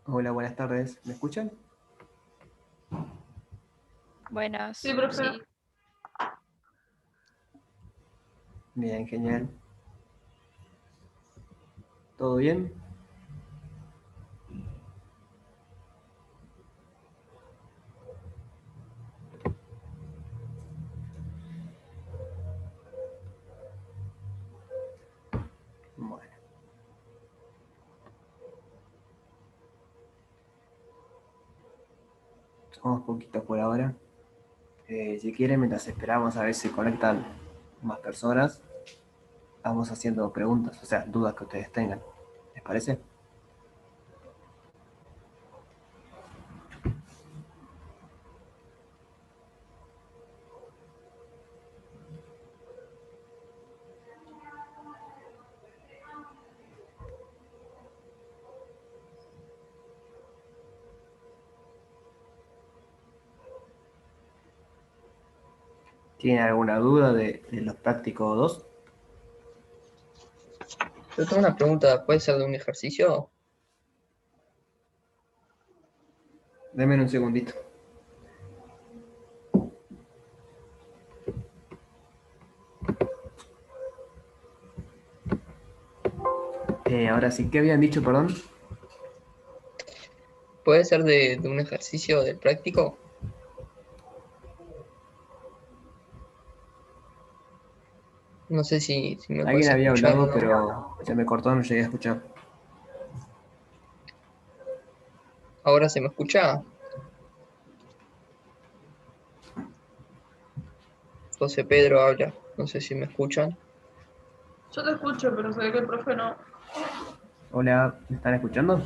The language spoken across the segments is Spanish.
Hola, buenas tardes. ¿Me escuchan? Buenas, Sí, profe. sí. Bien, genial. ¿Todo bien? Bueno, somos poquitos por ahora. Si quieren, mientras esperamos a ver si conectan más personas, vamos haciendo preguntas, o sea, dudas que ustedes tengan. ¿Les parece? ¿Tienen alguna duda de los prácticos 2? Yo tengo una pregunta, ¿puede ser de un ejercicio? Denme un segundito. Ahora sí, ¿qué habían dicho, perdón? ¿Puede ser de un ejercicio del práctico? No sé si me Alguien puedes había escuchar o hablado, no. pero se me cortó, no llegué a escuchar. ¿Ahora se me escucha? José Pedro habla, no sé si me escuchan. Yo te escucho, pero se ve que el profe no. Hola, ¿me están escuchando?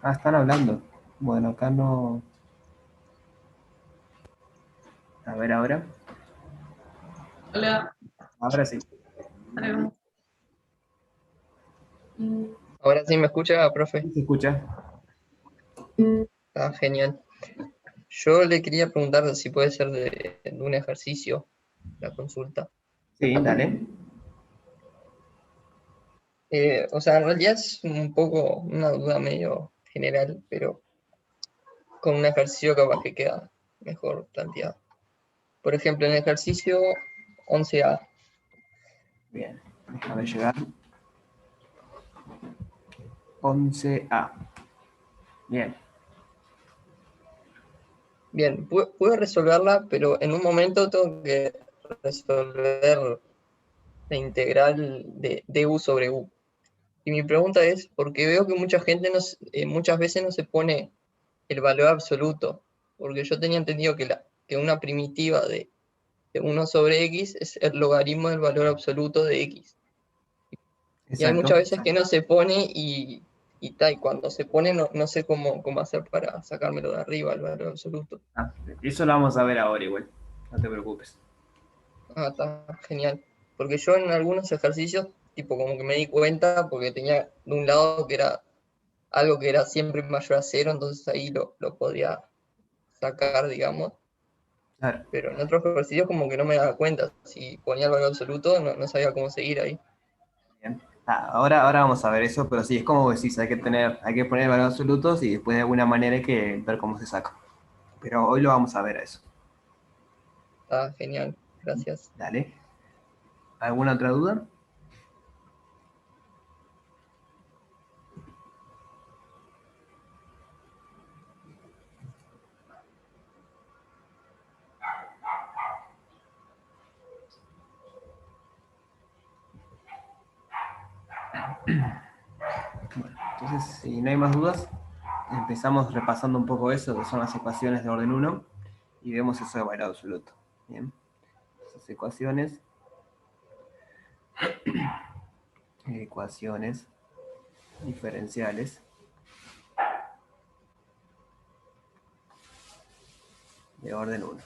Ah, están hablando. Bueno, acá no. A ver ahora. Hola. Ahora sí. ¿Ahora sí me escucha, profe? ¿Sí se escucha? Ah, genial. Yo le quería preguntar si puede ser de un ejercicio, la consulta. Sí, dale. O sea, en realidad es un poco una duda medio general, pero con un ejercicio capaz que queda mejor planteado. Por ejemplo, en el ejercicio 11A. Bien, déjame llegar. 11A. Bien. Bien, pude resolverla, pero en un momento tengo que resolver la integral de u sobre u. Y mi pregunta es, porque veo que mucha gente muchas veces no se pone el valor absoluto, porque yo tenía entendido que una primitiva de 1 sobre x es el logaritmo del valor absoluto de x. Y hay muchas Exacto. veces que no se pone y cuando se pone no sé cómo hacer para sacármelo de arriba, el valor absoluto. Ah, eso lo vamos a ver ahora igual. No te preocupes. Ah, está genial. Porque yo en algunos ejercicios, tipo como que me di cuenta, porque tenía de un lado que era algo que era siempre mayor a cero, entonces ahí lo podía sacar, digamos. Claro. Pero en otros ejercicios como que no me daba cuenta. Si ponía el valor absoluto, no sabía cómo seguir ahí. Bien. Ahora vamos a ver eso, pero sí, es como decís, hay que poner valores absolutos y después de alguna manera hay que ver cómo se saca. Pero hoy lo vamos a ver a eso. Está genial, gracias. Dale. ¿Alguna otra duda? Bueno, entonces, si no hay más dudas, empezamos repasando un poco eso, que son las ecuaciones de orden uno y vemos eso de valor absoluto. Bien. Esas ecuaciones diferenciales de orden uno.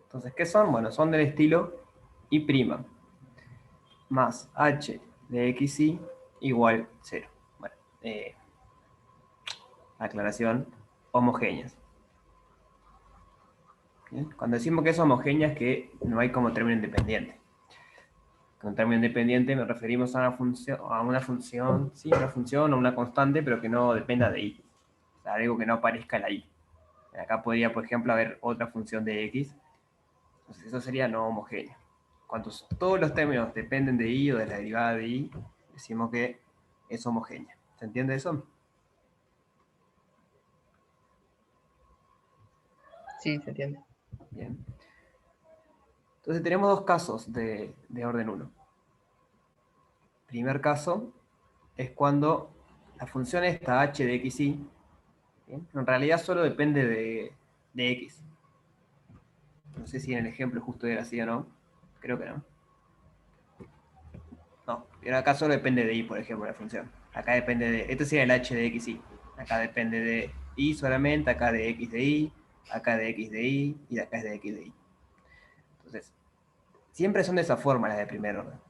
Entonces, ¿qué son? Bueno, son del estilo y' más h de xy igual 0. Bueno, aclaración, homogéneas. ¿Bien? Cuando decimos que es homogénea es que no hay como término independiente. Con término independiente nos referimos a una función, sí, una función o una constante, pero que no dependa de y. O sea, algo que no aparezca en la y. Acá podría, por ejemplo, haber otra función de x. Entonces eso sería no homogéneo. Cuando todos los términos dependen de y o de la derivada de y, decimos que es homogénea. ¿Se entiende eso? Sí, se entiende. Bien. Entonces tenemos dos casos de orden 1. Primer caso es cuando la función esta h de x y, ¿bien?, en realidad solo depende de x. No sé si en el ejemplo justo era así o no. Creo que no. No, pero acá solo depende de y, por ejemplo, la función. Acá depende de... Este sería el h de x y. Acá depende de y solamente, acá de x de y, acá de x de y, y acá es de x de y. Entonces, siempre son de esa forma las de primer orden.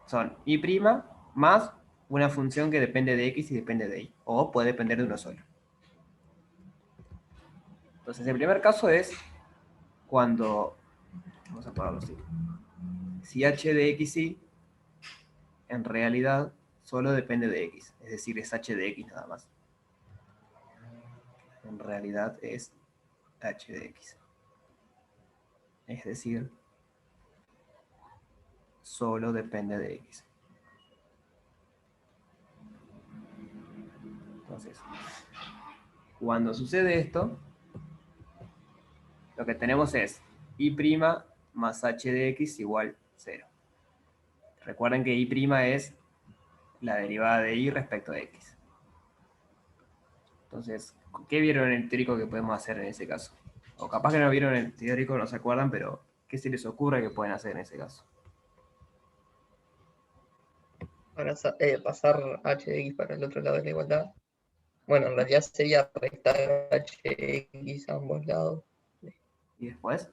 Son y' más una función que depende de x y depende de y. O puede depender de uno solo. Entonces, el primer caso es cuando... Vamos a ponerlo así. Si h de x y en realidad solo depende de x. Es decir, es h de x nada más. En realidad es h de x. Es decir, solo depende de x. Entonces, cuando sucede esto, lo que tenemos es y' más h de x igual 0. Recuerden que y' es la derivada de y respecto de x. Entonces, ¿qué vieron en el teórico que podemos hacer en ese caso? O capaz que no vieron en el teórico, no se acuerdan, pero ¿qué se les ocurre que pueden hacer en ese caso? Para pasar h de x para el otro lado de la igualdad. Bueno, en realidad sería restar h de x a ambos lados ¿Y después?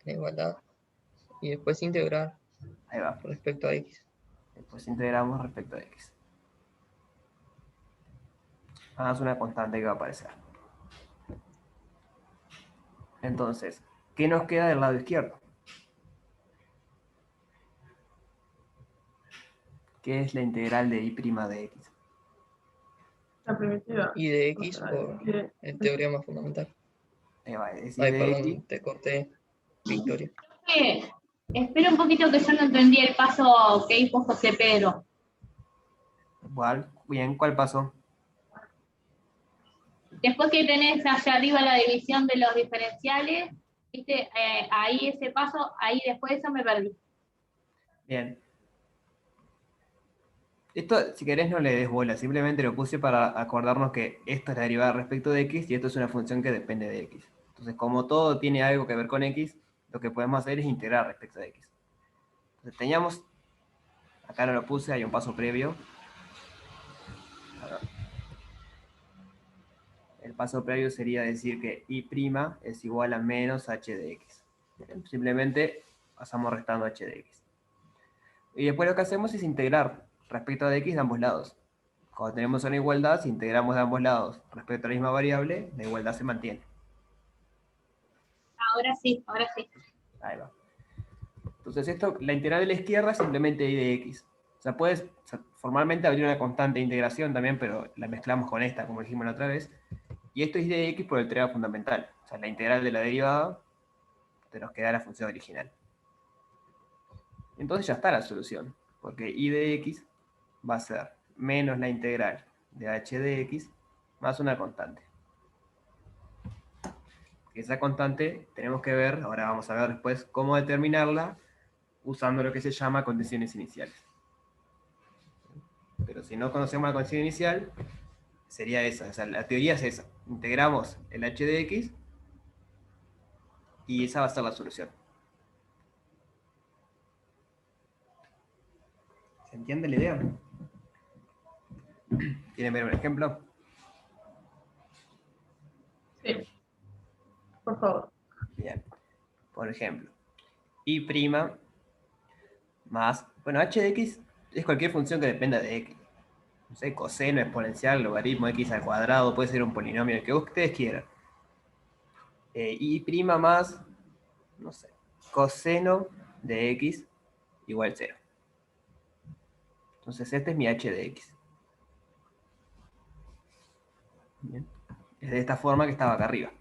de la igualdad. Y después integrar Ahí va. respecto a x. Después integramos respecto a x. Hagamos una constante que va a aparecer. Entonces, ¿qué nos queda del lado izquierdo? ¿Qué es la integral de y' de x? La primitiva. Y de O x sea, por que- el teorema fundamental. Ahí va, es y Ay, de x. perdón, te corté, Victoria. Espera un poquito que yo no entendí el paso que hizo José Pedro. Igual, bien, ¿cuál pasó? Después que tenés allá arriba la división de los diferenciales, viste, ahí ese paso, ahí después de eso me perdí. Bien. Esto, si querés, no le des bola, simplemente lo puse para acordarnos que esto es la derivada respecto de x y esto es una función que depende de x. Entonces, como todo tiene algo que ver con x, lo que podemos hacer es integrar respecto de x. Entonces, teníamos, acá no lo puse, hay un paso previo. El paso previo sería decir que y' es igual a menos h de x. Simplemente pasamos restando h de x. Y después lo que hacemos es integrar respecto a x de ambos lados. Cuando tenemos una igualdad, si integramos de ambos lados respecto a la misma variable, la igualdad se mantiene. Ahora sí, ahora sí. Ahí va. Entonces esto, la integral de la izquierda es simplemente y de x. O sea, formalmente habría una constante de integración también, pero la mezclamos con esta, como dijimos la otra vez. Y esto es y de x por el teorema fundamental. O sea, la integral de la derivada te nos queda la función original. Entonces ya está la solución, porque y de x va a ser menos la integral de h de x más una constante. Esa constante tenemos que ver, ahora vamos a ver después cómo determinarla usando lo que se llama condiciones iniciales. Pero si no conocemos la condición inicial, sería esa. O sea, la teoría es esa. Integramos el h de x y esa va a ser la solución. ¿Se entiende la idea? ¿Quieren ver un ejemplo? Sí, por favor. Bien. Por ejemplo, y' más, bueno, h de x es cualquier función que dependa de x. No sé, coseno, exponencial, logaritmo, x al cuadrado, puede ser un polinomio, el que ustedes quieran. Y' más no sé, coseno de x igual 0. Entonces este es mi h de x. Bien. Es de esta forma que estaba acá arriba.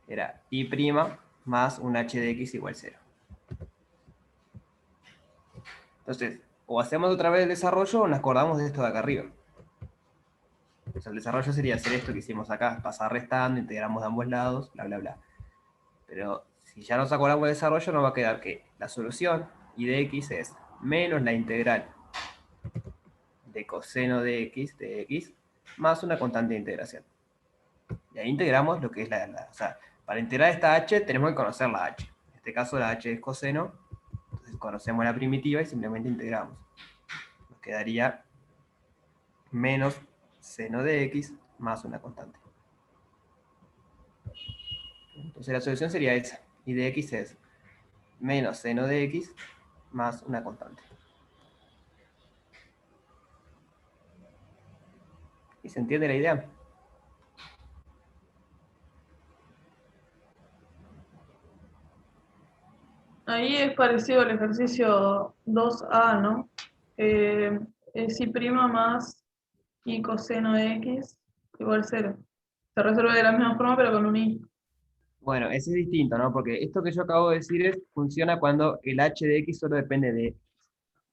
Era y' más un h de x igual 0. Entonces, o hacemos otra vez el desarrollo o nos acordamos de esto de acá arriba. O sea, el desarrollo sería hacer esto que hicimos acá, pasar restando, integramos de ambos lados, bla, bla, bla. Pero si ya nos acordamos del desarrollo, nos va a quedar que la solución y de x es menos la integral de coseno de x, más una constante de integración. Y ahí integramos lo que es o sea, para integrar esta h tenemos que conocer la h. En este caso la h es coseno, entonces conocemos la primitiva y simplemente integramos. Nos quedaría menos seno de x más una constante. Entonces la solución sería esa. Y de x es menos seno de x más una constante. ¿Y se entiende la idea? Ahí es parecido al ejercicio 2A, ¿no? Es y' más y coseno de x igual 0. Se resuelve de la misma forma, pero con un i. Bueno, ese es distinto, ¿no? Porque esto que yo acabo de decir funciona cuando el h de x solo depende de x.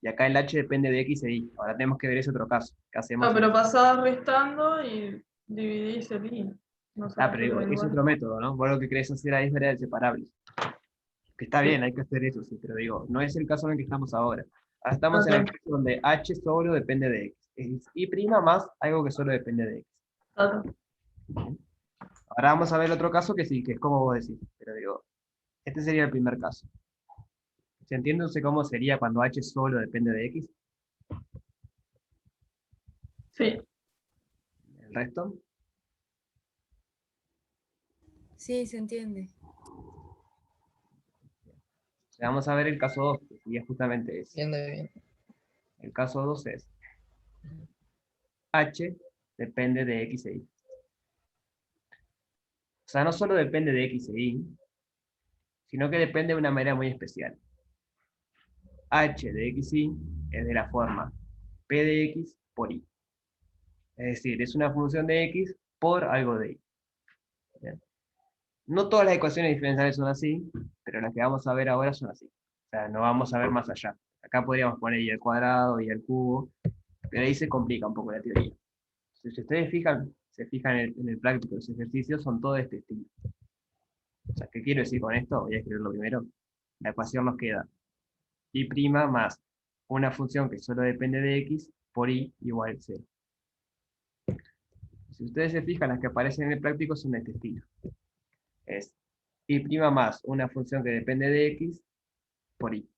Y acá el h depende de x e y. Ahora tenemos que ver ese otro caso. ¿Qué hacemos? No, pero pasás restando y dividís el i. No se Pero digo, resuelve es igual. otro método, ¿no? Vos lo que querés hacer ahí es ver separables. Que está bien, hay que hacer eso, sí, pero digo, no es el caso en el que estamos ahora. Ahora estamos en el Ok. caso donde h solo depende de x. Es y' más algo que solo depende de x. Ok. Ahora vamos a ver el otro caso que sí, que es como vos decís. Pero digo, este sería el primer caso. ¿Se entiende entonces cómo sería cuando h solo depende de x? Sí. ¿El resto? Sí, se entiende. O sea, vamos a ver el caso 2, que sería justamente ese. Bien, bien. El caso 2 es h depende de x e y. O sea, no solo depende de x e y, sino que depende de una manera muy especial. H de x y es de la forma p de x por y. Es decir, es una función de x por algo de y. ¿Bien? No todas las ecuaciones diferenciales son así, pero las que vamos a ver ahora son así. O sea, no vamos a ver más allá. Acá podríamos poner y al cuadrado y al cubo, pero ahí se complica un poco la teoría. Si ustedes se fijan en el práctico de los ejercicios, son todos de este estilo. O sea, ¿qué quiero decir con esto? Voy a escribirlo primero. La ecuación nos queda y' más una función que solo depende de x por y igual 0. Si ustedes se fijan, las que aparecen en el práctico son de este estilo. Es y' más una función que depende de x por y.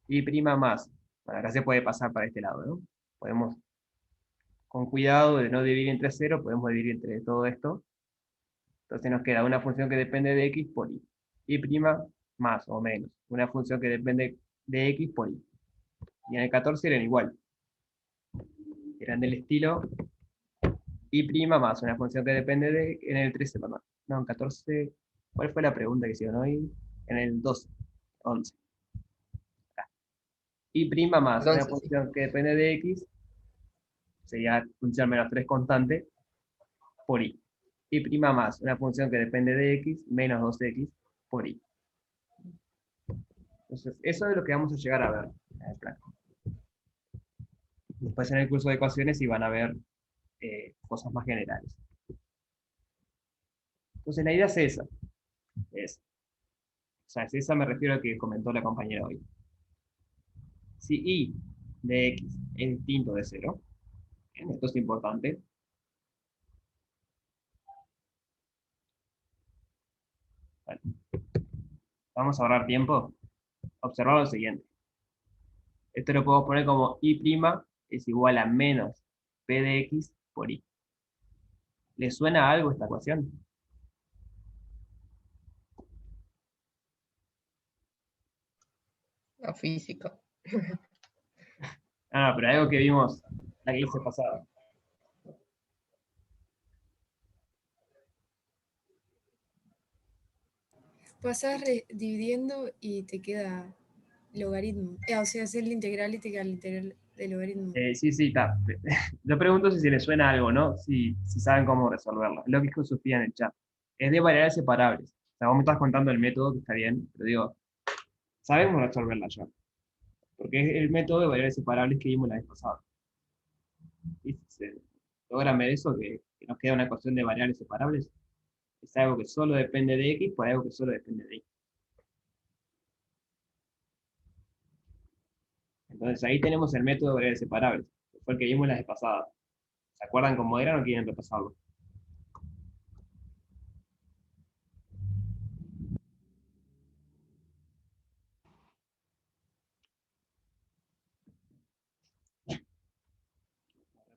Y' más, bueno, acá se puede pasar para este lado, ¿no? Podemos, con cuidado de no dividir entre 0, podemos dividir entre todo esto. Entonces nos queda una función que depende de x por y. Y' más o menos una función que depende de x por y. Y en el 14 eran igual. Eran del estilo y' más una función que depende de... En el 13, perdón. No, en 14... ¿Cuál fue la pregunta que hicieron hoy? En el 12. 11. Y' más una Entonces, sí. función que depende de x, sería función menos 3 constante, por y. Y' más una función que depende de x, menos 2x, por y. Entonces, eso es lo que vamos a llegar a ver en el plan. Después en el curso de ecuaciones sí van a ver cosas más generales. Entonces la idea es esa. O sea, es esa me refiero a que comentó la compañera hoy. Si y de x es distinto de 0, esto es importante. Bueno, vamos a ahorrar tiempo. Observar lo siguiente. Esto lo puedo poner como y' es igual a menos p de x por y. ¿Le suena a algo esta ecuación? La física. Ah, no, pero algo que vimos la clase pasada. pasás dividiendo y te queda logaritmo. O sea, hacer la integral y te queda la integral de logaritmo. Sí, sí, está. Yo pregunto si se les suena algo, ¿no? Si saben cómo resolverlo. Es lo que dijo Sofía en el chat. Es de variables separables. O sea, vos me estás contando el método, que está bien, pero digo, sabemos resolverla ya. Porque es el método de variables separables que vimos la vez pasada. Y si se logra ver eso, que nos queda una ecuación de variables separables, es algo que solo depende de x por algo que solo depende de y. Entonces ahí tenemos el método de variables separables, que fue el que vimos la vez pasada. ¿Se acuerdan cómo era o quieren repasarlo?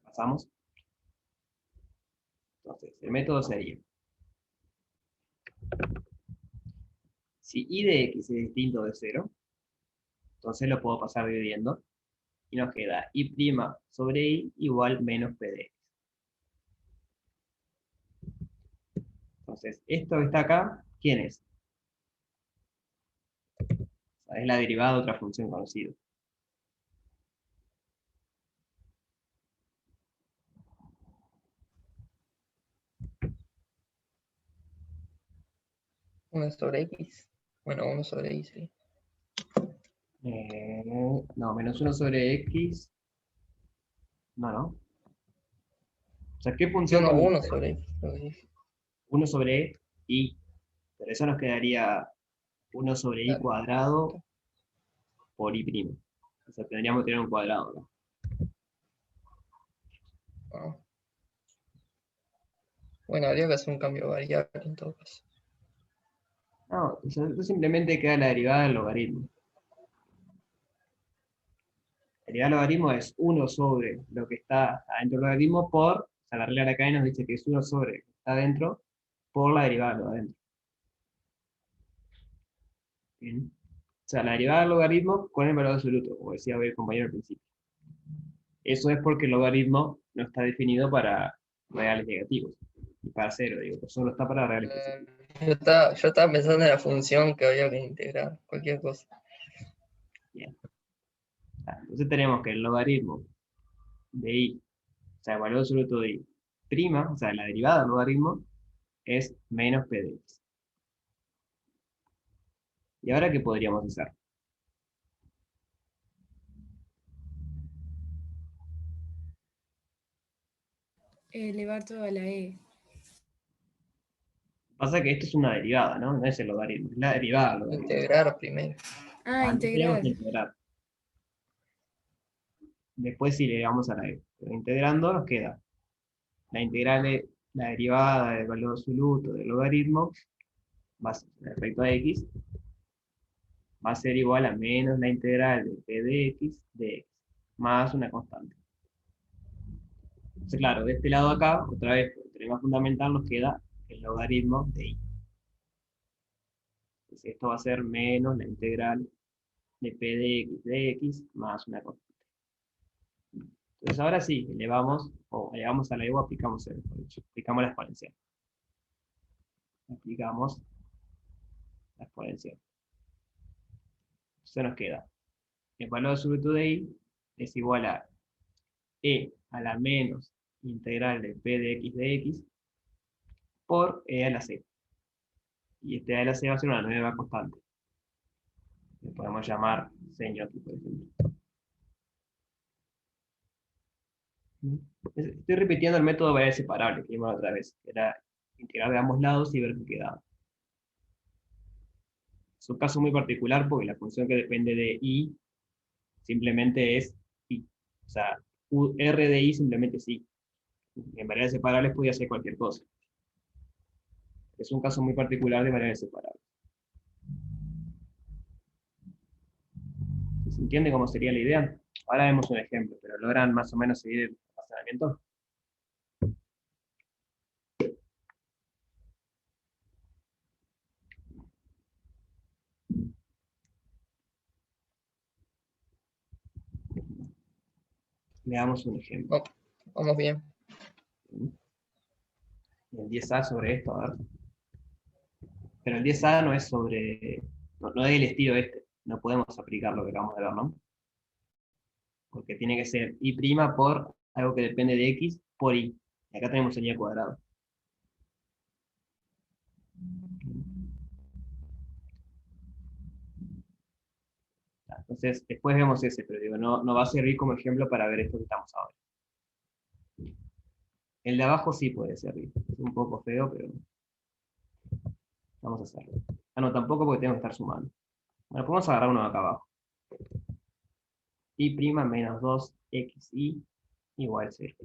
Repasamos. Entonces, el método sería, si y de x es distinto de 0, entonces lo puedo pasar dividiendo, y nos queda y' sobre y igual menos p de x. Entonces, esto que está acá, ¿quién es? O sea, es la derivada de otra función conocida. Uno sobre X. Bueno, 1 sobre Y, sí. No, menos 1 sobre x. No, no. O sea, ¿qué función No, conocida? 1 sobre X. Lo que dije. 1 sobre y. Pero eso nos quedaría 1 sobre y Claro. cuadrado por y'. O sea, tendríamos que tener un cuadrado, ¿no? Ah. Bueno, habría que hacer un cambio de variable en todo caso. No, o sea, esto simplemente queda la derivada del logaritmo. La derivada del logaritmo es 1 sobre lo que está adentro del logaritmo por, o sea, la regla de la cadena nos dice que es 1 sobre lo que está adentro por la derivada de lo de adentro. Bien. O sea, la derivada del logaritmo con el valor absoluto, como decía el compañero al principio. Eso es porque el logaritmo no está definido para reales negativos. Y para cero, digo, pues solo está para reales positivos. Yo estaba pensando en la función que había que integrar, cualquier cosa. Bien. Entonces tenemos que el logaritmo de y, o sea, el valor absoluto de y, prima, o sea, la derivada del logaritmo, es menos p de x. ¿Y ahora qué podríamos hacer? Elevar todo a la e. Pasa que esto es una derivada, ¿no? No es el logaritmo, es la derivada del logaritmo. Integrar primero. Ah, Antes tenemos integrar. que integrar. Después sí le vamos a la e. Pero integrando nos queda la integral de la derivada del valor absoluto del logaritmo, respecto a x, va a ser igual a menos la integral de p de x, más una constante. Entonces, claro, de este lado acá, otra vez, por el teorema fundamental, nos queda el logaritmo de y. Entonces, esto va a ser menos la integral de p de x más una constante. Entonces, ahora sí, elevamos a la y o aplicamos la exponencial. Aplicamos la exponencial. Entonces nos queda el valor absoluto de y es igual a e a la menos integral de p de x por e a la c. Y este e a la c va a ser una nueva constante. Le podemos llamar señor, por ejemplo. Estoy repitiendo el método de variables separables que vimos otra vez, que era integrar de ambos lados y ver qué quedaba. Es un caso muy particular porque la función que depende de y simplemente es y. O sea, r de y simplemente es y. En variables separables podía ser cualquier cosa. Es un caso muy particular de variables separables. ¿Se entiende cómo sería la idea? Ahora vemos un ejemplo, pero logran más o menos seguir el razonamiento. Veamos un ejemplo. Vamos bien. El 10A sobre esto, a ver. Pero el 10A no es sobre, no es el estilo este, no podemos aplicar lo que acabamos de ver, ¿no? Porque tiene que ser y' por algo que depende de x por y. Y acá tenemos el y al cuadrado. Entonces, después vemos ese, pero digo, no va a servir como ejemplo para ver esto que estamos ahora. El de abajo sí puede servir. Es un poco feo, pero vamos a hacerlo. Ah, no, tampoco porque tengo que estar sumando. Bueno, podemos agarrar uno de acá abajo. Y' menos 2xy igual 0.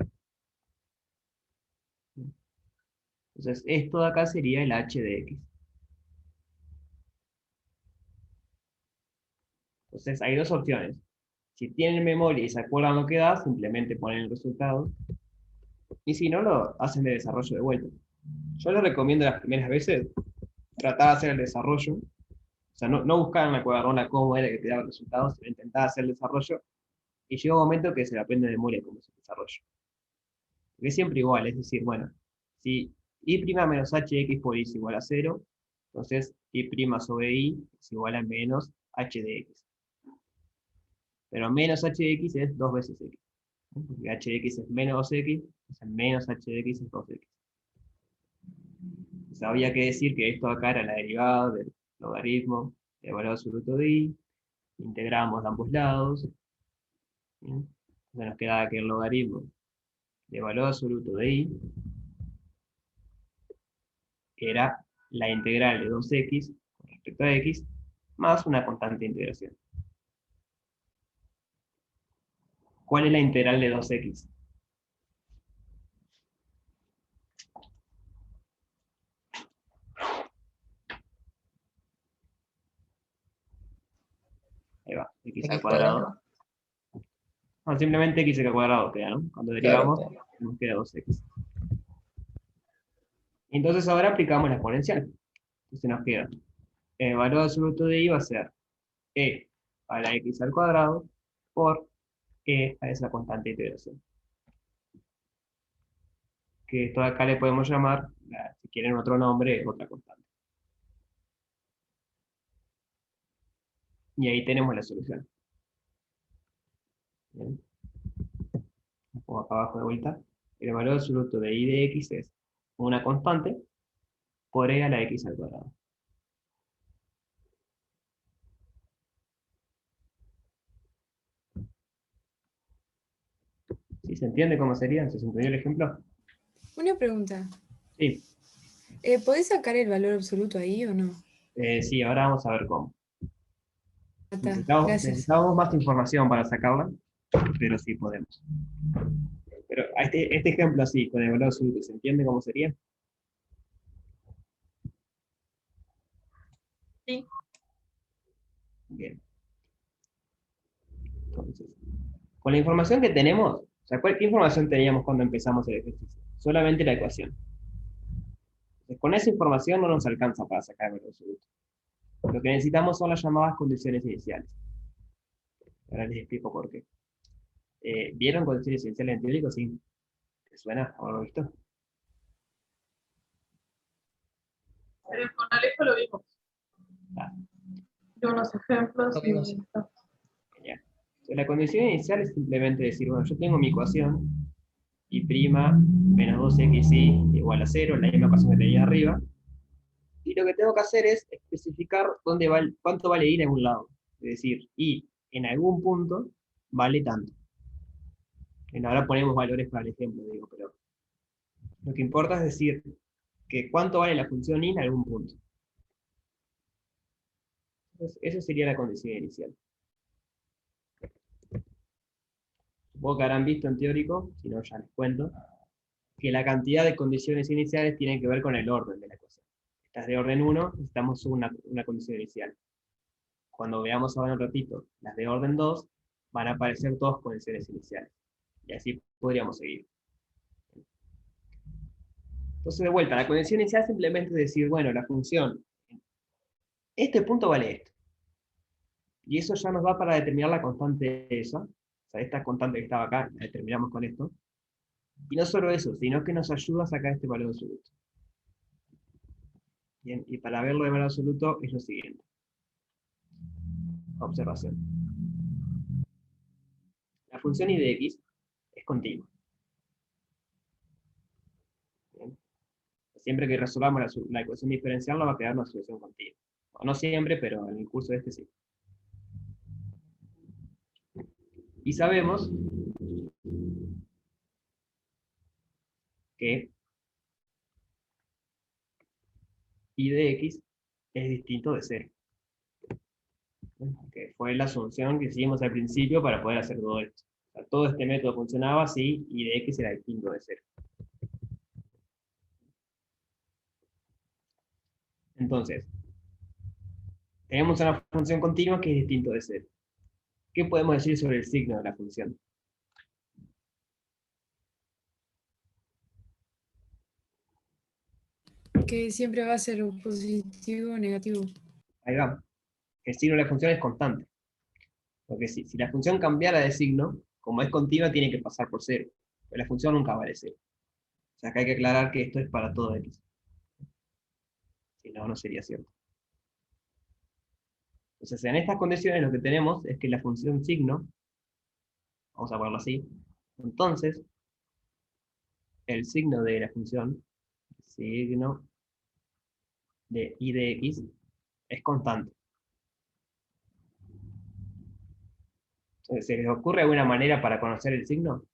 Entonces, esto de acá sería el h de x. Entonces, hay dos opciones. Si tienen memoria y se acuerdan lo que da, simplemente ponen el resultado. Y si no, lo hacen de desarrollo de vuelta. Yo les recomiendo las primeras veces tratar de hacer el desarrollo. O sea, no buscar en la cuadernola cómo era que te daba el resultado, sino intentar hacer el desarrollo. Y llega un momento que se le aprende de memoria cómo es el desarrollo. Porque es siempre igual, es decir, bueno, si y' menos hx por y es igual a 0, entonces y' sobre y es igual a menos h de x. Pero menos h de x es 2 veces x. Porque h de x es menos 2x, entonces menos h de x es 2x. Entonces había que decir que esto acá era la derivada del logaritmo de valor absoluto de y, integramos de ambos lados, ¿bien? Entonces nos quedaba que el logaritmo de valor absoluto de y era la integral de 2x con respecto a x más una constante de integración. ¿Cuál es la integral de 2x? Ahí va, x al X cuadrado. cuadrado. No, simplemente x al cuadrado queda, ¿no? Cuando derivamos, Claro. nos queda 2x. Entonces ahora aplicamos la exponencial. Entonces nos queda, el valor absoluto de y va a ser e a la x al cuadrado por e a esa constante de integración. Que esto de acá le podemos llamar, si quieren otro nombre, otra constante. Y ahí tenemos la solución. Bien. Lo pongo acá abajo de vuelta. El valor absoluto de y de x es una constante por e a la x al cuadrado. ¿Sí se entiende cómo sería? ¿Se entendió el ejemplo? Una pregunta. Sí. ¿Podés sacar el valor absoluto ahí o no? Sí, ahora vamos a ver cómo. Está, gracias. Necesitamos más información para sacarla, pero sí podemos. Pero este ejemplo así, con el valor absoluto, ¿se entiende cómo sería? Sí. Bien. Entonces, con la información que tenemos, o sea, ¿qué información teníamos cuando empezamos el ejercicio? Solamente la ecuación. Entonces, con esa información no nos alcanza para sacar el valor absoluto. Lo que necesitamos son las llamadas condiciones iniciales. Ahora les explico por qué. ¿Vieron condiciones iniciales en teórico? Sí. ¿Te suena? ¿Haberlo visto? Con Alejo lo vimos. Ah, De unos ejemplos Lo vimos. y genial. Entonces, la condición inicial es simplemente decir, bueno, yo tengo mi ecuación y' menos 2xy igual a 0, la misma ecuación que tenía arriba, y lo que tengo que hacer es especificar cuánto vale y en algún lado. Es decir, y en algún punto vale tanto. Bueno, ahora ponemos valores para el ejemplo, digo, pero lo que importa es decir que cuánto vale la función y en algún punto. Entonces, esa sería la condición inicial. Supongo que habrán visto en teórico, si no ya les cuento, que la cantidad de condiciones iniciales tiene que ver con el orden de la ecuación. Estas de orden 1, necesitamos una condición inicial. Cuando veamos ahora un ratito las de orden 2, van a aparecer todas condiciones iniciales. Y así podríamos seguir. Entonces, de vuelta, la condición inicial simplemente es decir, bueno, la función, este punto vale esto. Y eso ya nos va para determinar la constante esa. O sea, esta constante que estaba acá, la determinamos con esto. Y no solo eso, sino que nos ayuda a sacar este valor absoluto. Bien, y para verlo de valor absoluto es lo siguiente. Observación. La función I de X es continua. Bien. Siempre que resolvamos la ecuación diferencial nos va a quedar una solución continua. O no siempre, pero en el curso este sí. Y sabemos que I de X es distinto de 0. Que fue la asunción que hicimos al principio para poder hacer todo esto. O sea, todo este método funcionaba si I de X era distinto de 0. Entonces, tenemos una función continua que es distinto de 0. ¿Qué podemos decir sobre el signo de la función? Que siempre va a ser un positivo o negativo. Ahí va. El signo de la función es constante. Porque si la función cambiara de signo, como es continua, tiene que pasar por 0. Pero la función nunca vale 0. O sea, que hay que aclarar que esto es para todo X. Si no, no sería cierto. Entonces, en estas condiciones lo que tenemos es que la función signo, vamos a ponerlo así, entonces, el signo de la función, signo de I de X, es constante. Entonces, ¿se les ocurre alguna manera para conocer el signo?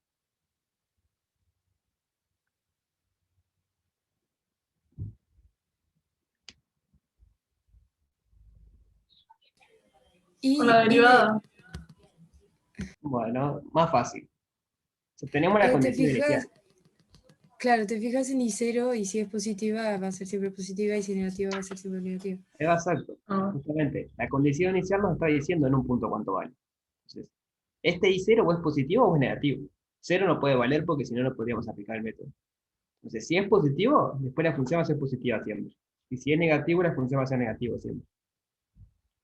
Con la derivada. Bueno, más fácil. O sea, tenemos la Pero te condición inicial. fijas, claro, te fijas en I0 y si es positiva va a ser siempre positiva y si es negativa va a ser siempre negativa. Exacto. Ah, Justamente, la condición inicial nos está diciendo en un punto cuánto vale. Entonces, ¿este I0 o es positivo o es negativo? 0 no puede valer porque si no, no podríamos aplicar el método. Entonces, si es positivo, después la función va a ser positiva siempre. Y si es negativo, la función va a ser negativa siempre.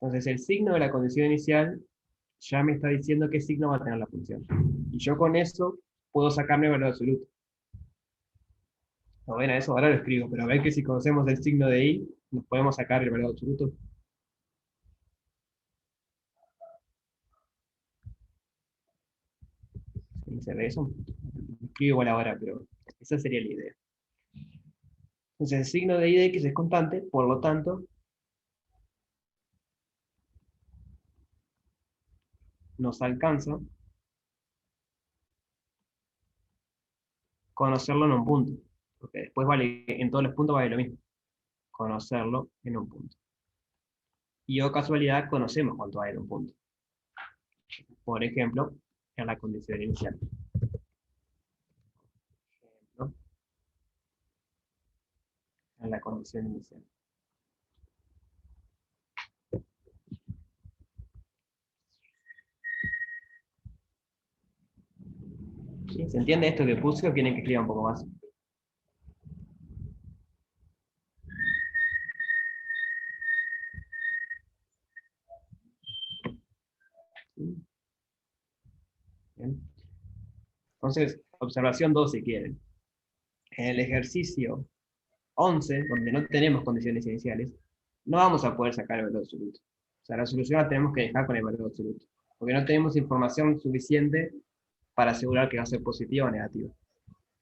Entonces, el signo de la condición inicial ya me está diciendo qué signo va a tener la función. Y yo con eso puedo sacarme valor absoluto. No ven a eso, ahora lo escribo, pero ven que si conocemos el signo de I, nos podemos sacar el valor absoluto. ¿Sí se ve eso? Lo escribo igual ahora, pero esa sería la idea. Entonces, el signo de I de X es constante, por lo tanto, nos alcanza conocerlo en un punto. Porque después vale, en todos los puntos vale lo mismo. Conocerlo en un punto. Y o casualidad, conocemos cuánto vale en un punto. Por ejemplo, en la condición inicial. ¿No? En la condición inicial. ¿Sí? ¿Se entiende esto que puse o quieren que escriba un poco más? ¿Sí? Bien. Entonces, observación 2 si quieren. En el ejercicio 11, donde no tenemos condiciones iniciales, no vamos a poder sacar el valor absoluto. O sea, la solución la tenemos que dejar con el valor absoluto. Porque no tenemos información suficiente para asegurar que va a ser positiva o negativa.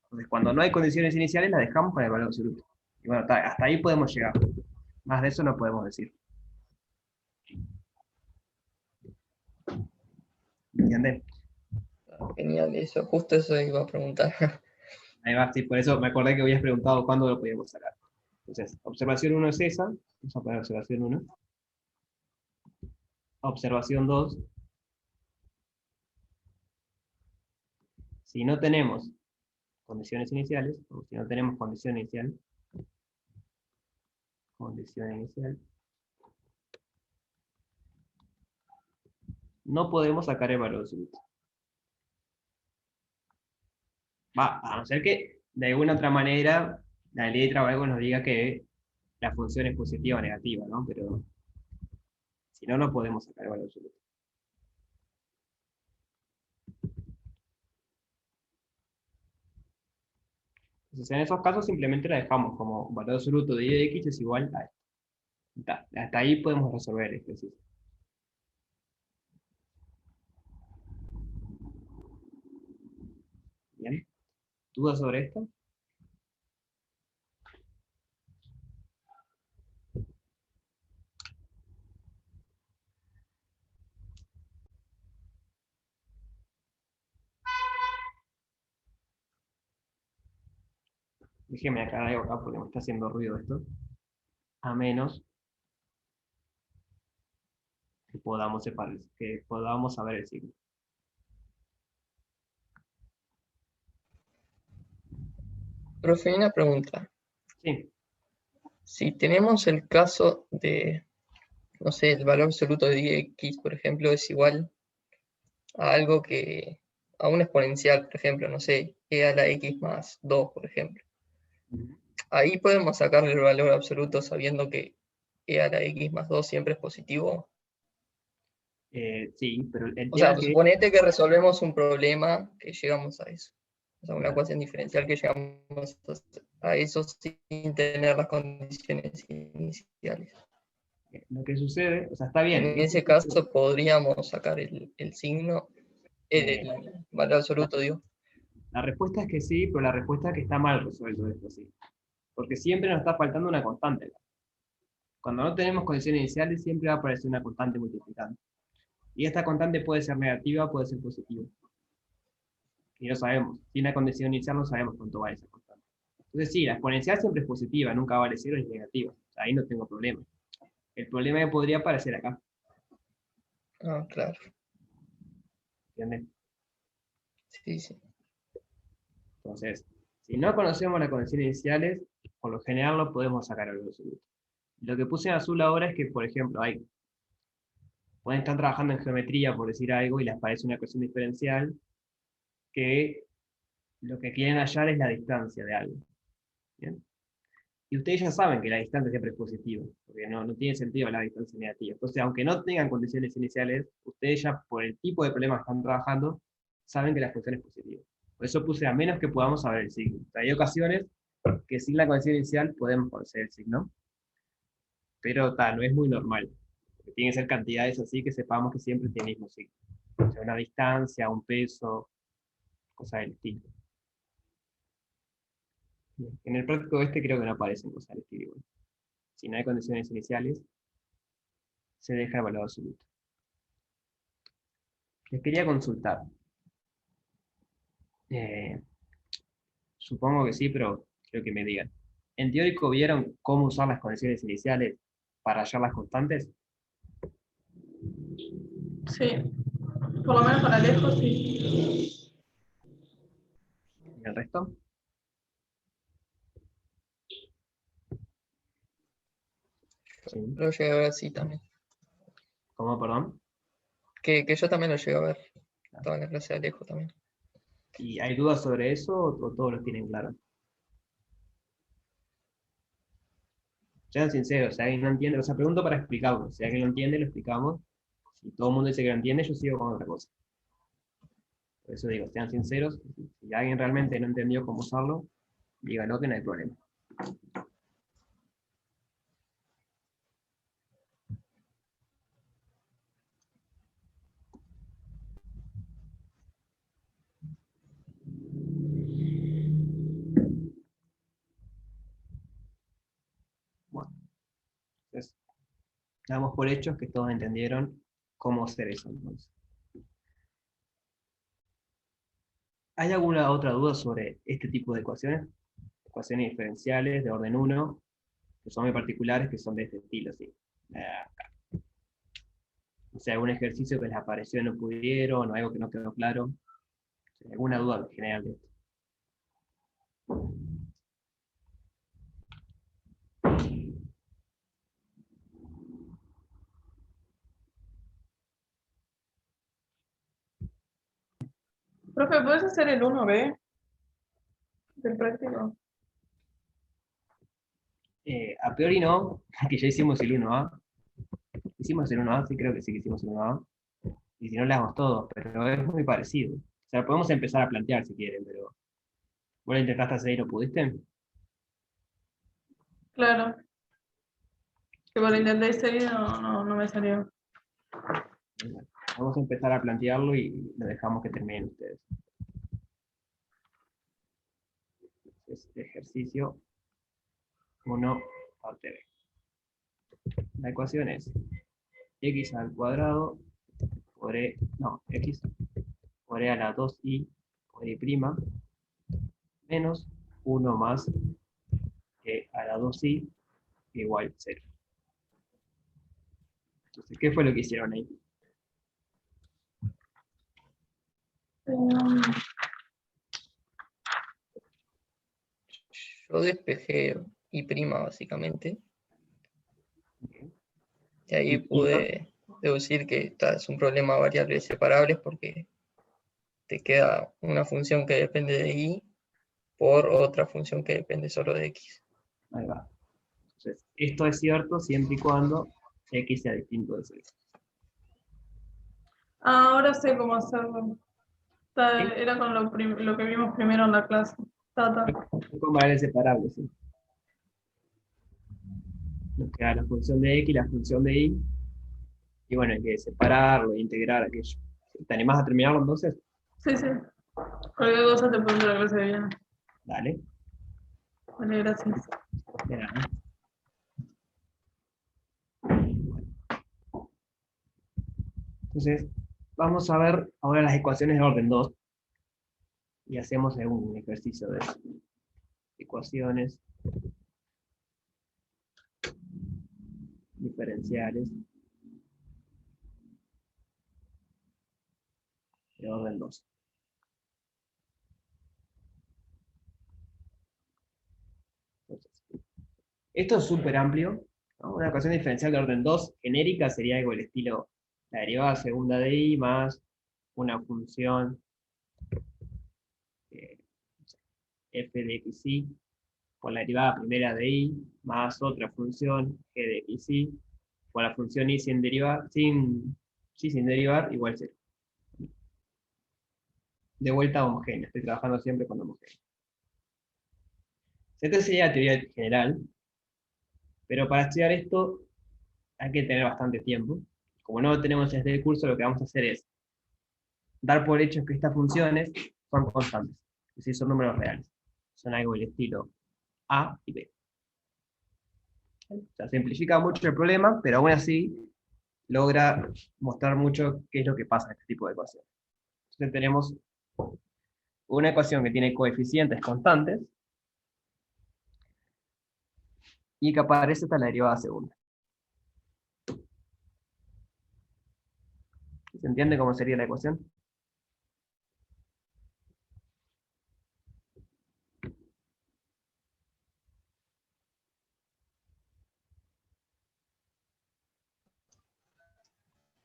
Entonces, cuando no hay condiciones iniciales, la dejamos con el valor absoluto. Y bueno, hasta ahí podemos llegar. Más de eso no podemos decir. ¿Entienden? Genial, eso, justo eso iba a preguntar. Ahí va, sí, por eso me acordé que habías preguntado cuándo lo podíamos sacar. Entonces, observación 1 es esa. Vamos a poner observación 1. Observación 2. Si no tenemos condiciones iniciales, o si no tenemos condición inicial, no podemos sacar el valor absoluto. Va, a no ser que de alguna otra manera la ley de trabajo nos diga que la función es positiva o negativa, ¿no? Pero si no, no podemos sacar el valor absoluto. Entonces, en esos casos simplemente la dejamos como valor absoluto de y de x es igual a esto. Hasta ahí podemos resolver el ejercicio. Bien. ¿Dudas sobre esto? Déjeme aclarar algo acá porque me está haciendo ruido esto. A menos que podamos separar, que podamos saber el signo. Profe, una pregunta. Sí, Si tenemos el caso de, no sé, el valor absoluto de x, por ejemplo, es igual a algo que, a un exponencial, por ejemplo, no sé, e a la x más 2, por ejemplo. Ahí podemos sacarle el valor absoluto sabiendo que e a la x más 2 siempre es positivo. sí, pero el O sea, tema que suponete que resolvemos un problema que llegamos a eso. O sea, una ecuación diferencial que llegamos a eso sin tener las condiciones iniciales. lo que sucede, o sea, está bien. En ese caso podríamos sacar el signo, el valor absoluto, digo. La respuesta es que sí, pero la respuesta es que está mal resuelto esto, sí. Porque siempre nos está faltando una constante. Cuando no tenemos condiciones iniciales, siempre va a aparecer una constante multiplicando. Y esta constante puede ser negativa, puede ser positiva. Y no sabemos. Sin la condición inicial no sabemos cuánto vale esa constante. Entonces sí, la exponencial siempre es positiva, nunca vale 0 ni negativa. O sea, ahí no tengo problema. El problema que podría aparecer acá. Ah, claro. ¿Entienden? Sí, sí. Entonces, si no conocemos las condiciones iniciales, por lo general no podemos sacar algo absoluto. Lo que puse en azul ahora es que, por ejemplo, pueden estar trabajando en geometría, por decir algo, y les parece una ecuación diferencial, que lo que quieren hallar es la distancia de algo. ¿Bien? Y ustedes ya saben que la distancia siempre es positiva, porque no tiene sentido la distancia negativa. Entonces, aunque no tengan condiciones iniciales, ustedes ya por el tipo de problema que están trabajando, saben que la función es positiva. Por eso puse a menos que podamos saber el signo. O sea, hay ocasiones que sin la condición inicial podemos conocer el signo, pero no es muy normal. Tienen que ser cantidades así que sepamos que siempre tiene el mismo signo. O sea, una distancia, un peso, cosas del estilo. Bien. En el práctico creo que no aparecen cosas del estilo igual. Si no hay condiciones iniciales, se deja el valor absoluto. Les quería consultar. Eh, supongo que sí, pero quiero que me digan. ¿En teórico vieron cómo usar las condiciones iniciales para hallar las constantes? Sí, por lo menos para lejos, sí. ¿Y el resto? Sí. Lo llegué a ver así también. ¿Cómo, perdón? Que yo también lo llegué a ver. Estaba en la clase de Alejo también. ¿Y hay dudas sobre eso o todos lo tienen claro? Sean sinceros, si alguien no entiende, o sea, pregunto para explicarlo. Si alguien lo entiende, lo explicamos. Si todo el mundo dice que lo entiende, yo sigo con otra cosa. Por eso digo, sean sinceros. Si alguien realmente no entendió cómo usarlo, díganlo que no hay problema. Bueno, entonces, damos por hechos que todos entendieron cómo hacer eso entonces. ¿Hay alguna otra duda sobre este tipo de ecuaciones? Ecuaciones diferenciales de orden 1, que son muy particulares, que son de este estilo, ¿sí? O sea, algún ejercicio que les apareció y no pudieron, o algo que no quedó claro. ¿Alguna duda en general de esto? Profe, ¿puedes hacer el 1B del práctico? A priori no, que ya hicimos el 1A. ¿Hicimos el 1A? Sí, creo que sí que hicimos el 1A. Y si no, le damos todos, pero es muy parecido. O sea, podemos empezar a plantear si quieren, pero ¿Vos lo intentaste hacer y no pudiste? Claro. Que por intenté seguir no me salió. Bueno, vamos a empezar a plantearlo y lo dejamos que terminen ustedes. Este ejercicio 1, parte B. La ecuación es x al cuadrado por e, no, x por e a la 2i por i prima menos 1 más e a la 2i igual 0. Entonces, ¿qué fue lo que hicieron ahí? Yo despejé y prima básicamente, y ahí Y prima. pude deducir que es un problema de variables separables porque te queda una función que depende de y por otra función que depende solo de x. Ahí va. Entonces, esto es cierto siempre y cuando x sea distinto de 0. Ahora sé cómo hacerlo. Era con lo que vimos primero en la clase. Con variables separables, ¿sí? Nos queda la función de x y la función de y. Y bueno, hay que separarlo e integrar aquello. ¿Te animás a terminarlo entonces? Sí. Cualquier cosa te pregunto la clase de bien. Dale. Vale, gracias. De nada. Entonces, vamos a ver ahora las ecuaciones de orden 2. Y hacemos un ejercicio de eso. Ecuaciones diferenciales de orden 2. Entonces, esto es súper amplio, ¿no? Una ecuación diferencial de orden 2 genérica sería algo del estilo la derivada segunda de y más una función f de xy por la derivada primera de y más otra función g de xy por la función y sin derivar, sin derivar igual 0. De vuelta homogénea, estoy trabajando siempre con homogénea. Esta sería la teoría general, pero para estudiar esto hay que tener bastante tiempo. Como no tenemos este curso, lo que vamos a hacer es dar por hecho que estas funciones son constantes, es decir, son números reales. Son algo del estilo a y b. O sea, simplifica mucho el problema, pero aún así logra mostrar mucho qué es lo que pasa en este tipo de ecuaciones. Entonces tenemos una ecuación que tiene coeficientes constantes y que aparece hasta la derivada segunda. ¿Se entiende cómo sería la ecuación?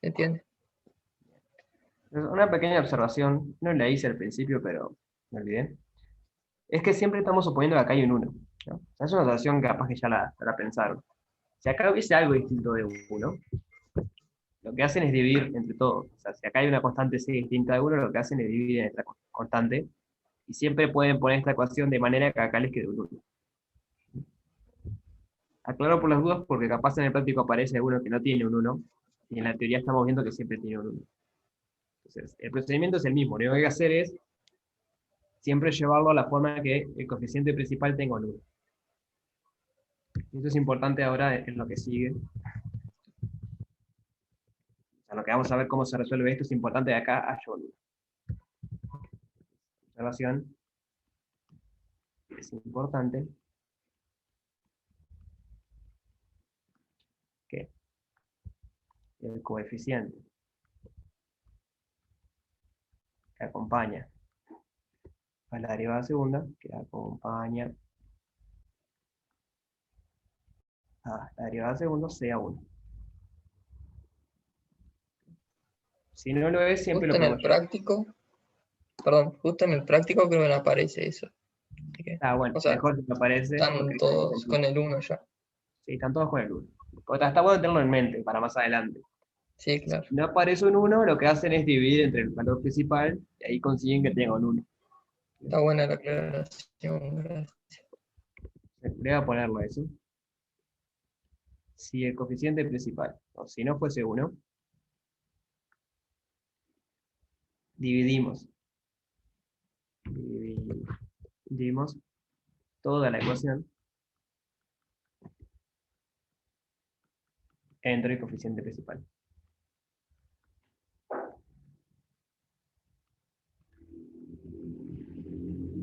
¿Se entiende? Una pequeña observación, no la hice al principio, pero me olvidé. Es que siempre estamos suponiendo que acá hay un 1. ¿No? O sea, es una observación capaz que ya la pensaron. Si acá hubiese algo distinto de 1, lo que hacen es dividir entre todos. O sea, si acá hay una constante c distinta de 1, lo que hacen es dividir en esta constante. Y siempre pueden poner esta ecuación de manera que acá les quede un 1. Aclaro por las dudas porque capaz en el práctico aparece uno que no tiene un 1. Y en la teoría estamos viendo que siempre tiene un 1. Entonces, el procedimiento es el mismo. Lo único que hay que hacer es siempre llevarlo a la forma que el coeficiente principal tenga un 1. Esto es importante ahora en lo que sigue. O sea, lo que vamos a ver cómo se resuelve esto es importante de acá a un 1. Observación. Es importante que el coeficiente que acompaña a la derivada segunda, que acompaña a la derivada segunda, sea 1. Si no lo es, siempre Justo lo en el podemos llevar. práctico, justo en el práctico creo que no aparece eso. Así que, Bueno, o sea, mejor si me aparece. están todos con el 1 ya. Sí, están todos con el 1. Está bueno tenerlo en mente para más adelante. Sí, claro. Si no aparece un 1, lo que hacen es dividir entre el valor principal y ahí consiguen que tenga un 1. Está buena la aclaración, gracias. Voy a ponerlo eso. Si el coeficiente principal, o si no fuese 1, dividimos toda la ecuación entre el coeficiente principal.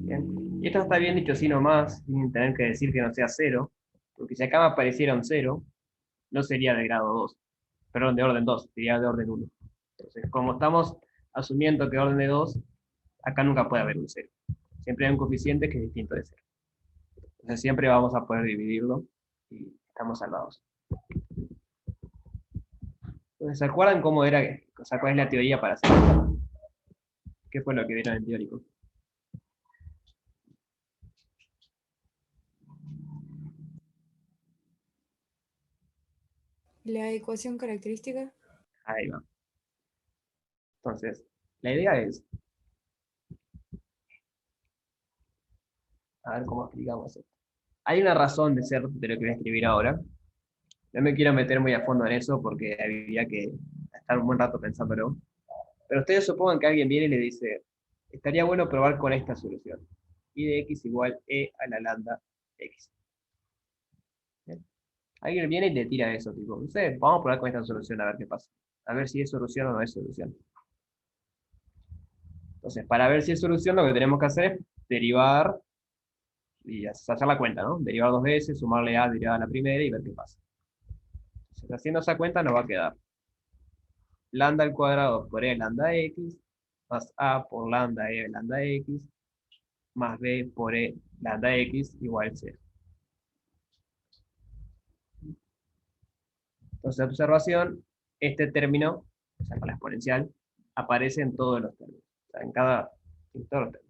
Bien. Y esto está bien dicho así nomás, sin tener que decir que no sea 0, porque si acá me apareciera un 0, no sería de grado 2, perdón, de orden 2, sería de orden 1. Entonces, como estamos asumiendo que orden de 2, acá nunca puede haber un 0. Siempre hay un coeficiente que es distinto de 0. Entonces siempre vamos a poder dividirlo y estamos salvados. Entonces, ¿se acuerdan cómo era, o sea, cuál es la teoría para hacer esto? ¿Qué fue lo que vieron en teórico? La ecuación característica. Ahí va. Entonces, la idea es, a ver cómo explicamos esto. Hay una razón de ser de lo que voy a escribir ahora. No me quiero meter muy a fondo en eso porque habría que estar un buen rato pensándolo. Pero ustedes supongan que alguien viene y le dice, estaría bueno probar con esta solución. Y de x igual e a la lambda x. ¿Bien? Alguien viene y le tira eso, tipo, no sé, vamos a probar con esta solución a ver qué pasa. A ver si es solución o no es solución. Entonces, para ver si es solución, lo que tenemos que hacer es derivar y hacer la cuenta, ¿no? Derivar dos veces, sumarle a, derivar a la primera y ver qué pasa. Entonces, haciendo esa cuenta nos va a quedar lambda al cuadrado por e lambda x, más a por lambda e lambda x, más b por e lambda x igual 0. Entonces, observación, este término, o sea, con la exponencial, aparece en todos los términos. O sea, en todos los términos.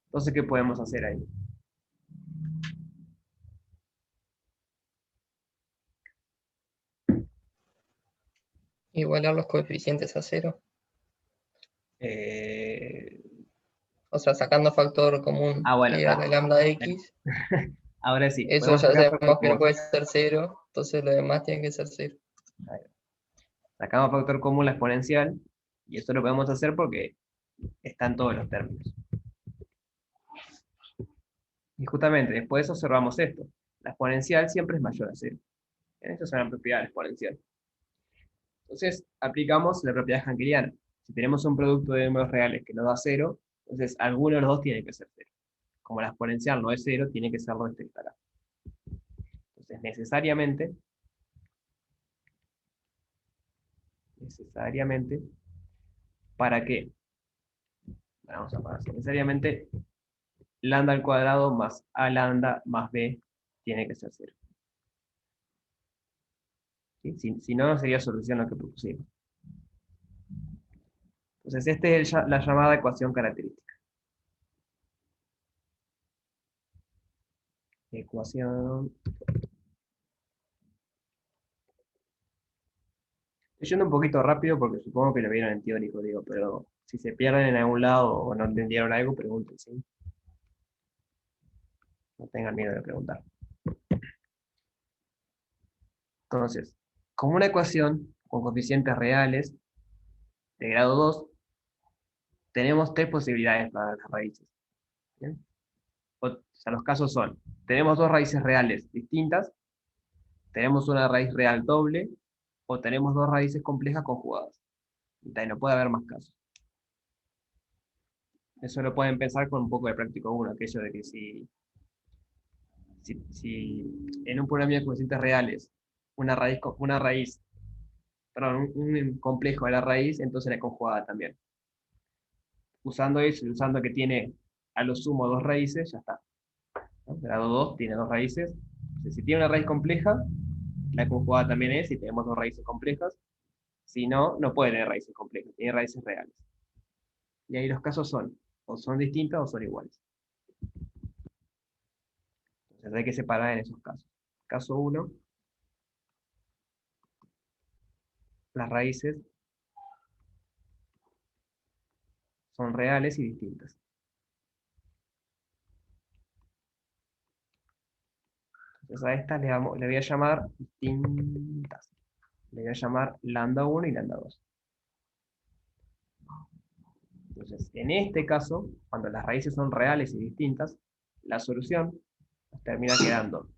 Entonces, ¿qué podemos hacer ahí? Igualar los coeficientes a 0. Eh, O sea, sacando factor común bueno, a la lambda x, ahora sí. eso Podemos ya sacar sabemos factor que no común. puede ser 0, entonces lo demás tiene que ser 0. Sacamos factor común la exponencial, y esto lo podemos hacer porque está en todos los términos. Y justamente después observamos esto. La exponencial siempre es mayor a 0. Esto es una propiedad exponencial. Entonces, aplicamos la propiedad hankeliana. Si tenemos un producto de números reales que no da 0, entonces alguno de los dos tiene que ser 0. Como la exponencial no es 0, tiene que ser lo este que está acá. Entonces, necesariamente, ¿para qué? Bueno, vamos a poner así. Necesariamente, lambda al cuadrado más a lambda más b tiene que ser 0. ¿Sí? Si no, no sería solución lo que propusimos. Entonces, esta es la llamada ecuación característica. Ecuación. Estoy yendo un poquito rápido porque supongo que lo vieron en teórico, digo, pero si se pierden en algún lado o no entendieron algo, pregunten, ¿sí? No tengan miedo de preguntar. Entonces, como una ecuación con coeficientes reales de grado 2, tenemos tres posibilidades para las raíces. ¿Bien? O sea, los casos son, tenemos dos raíces reales distintas, tenemos una raíz real doble, o tenemos dos raíces complejas conjugadas. Y no puede haber más casos. Eso lo pueden pensar con un poco de práctico 1, aquello de que si en un polinomio de coeficientes reales perdón, un complejo de la raíz, entonces la conjugada también. Usando eso y usando que tiene a lo sumo dos raíces, ya está. ¿No? Grado 2 tiene dos raíces. Entonces, si tiene una raíz compleja, la conjugada también es, si tenemos dos raíces complejas. Si no, no puede tener raíces complejas, tiene raíces reales. Y ahí los casos son, o son distintas o son iguales. Entonces hay que separar en esos casos. Caso 1, las raíces son reales y distintas. Entonces a estas le voy a llamar distintas. Le voy a llamar lambda 1 y lambda 2. Entonces, en este caso, cuando las raíces son reales y distintas, la solución nos termina quedando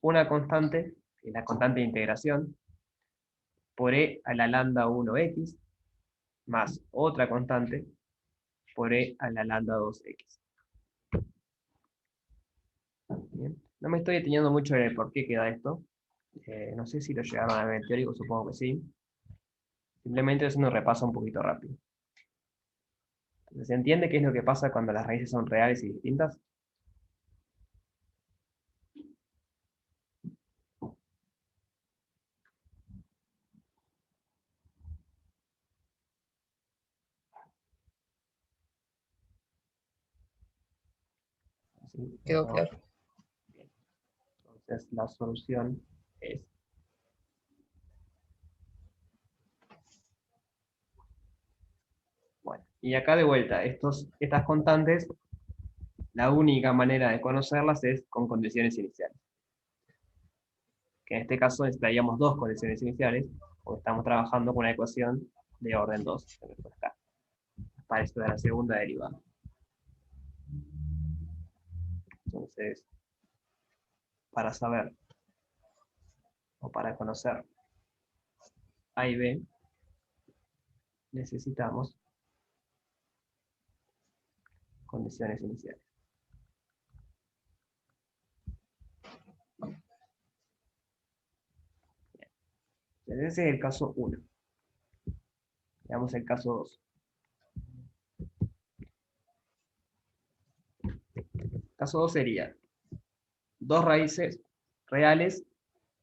una constante, que es la constante de integración, por e a la lambda 1x, más otra constante, por e a la lambda 2x. Bien. No me estoy deteniendo mucho en el por qué queda esto. No sé si lo llegaron a ver en teórico, supongo que sí. Simplemente es un repaso un poquito rápido. Entonces, ¿se entiende qué es lo que pasa cuando las raíces son reales y distintas? ¿Sí? ¿Quedó ¿No? claro? Bien. Entonces, la solución es... Bueno, y acá de vuelta, estas constantes, la única manera de conocerlas es con condiciones iniciales. Que en este caso necesitaríamos dos condiciones iniciales, porque estamos trabajando con una ecuación de orden 2, acá, para esto de la segunda derivada. Entonces, para saber, o para conocer A y B, necesitamos condiciones iniciales. Ese es el caso 1. Veamos el caso 2. Caso 2 sería dos raíces reales,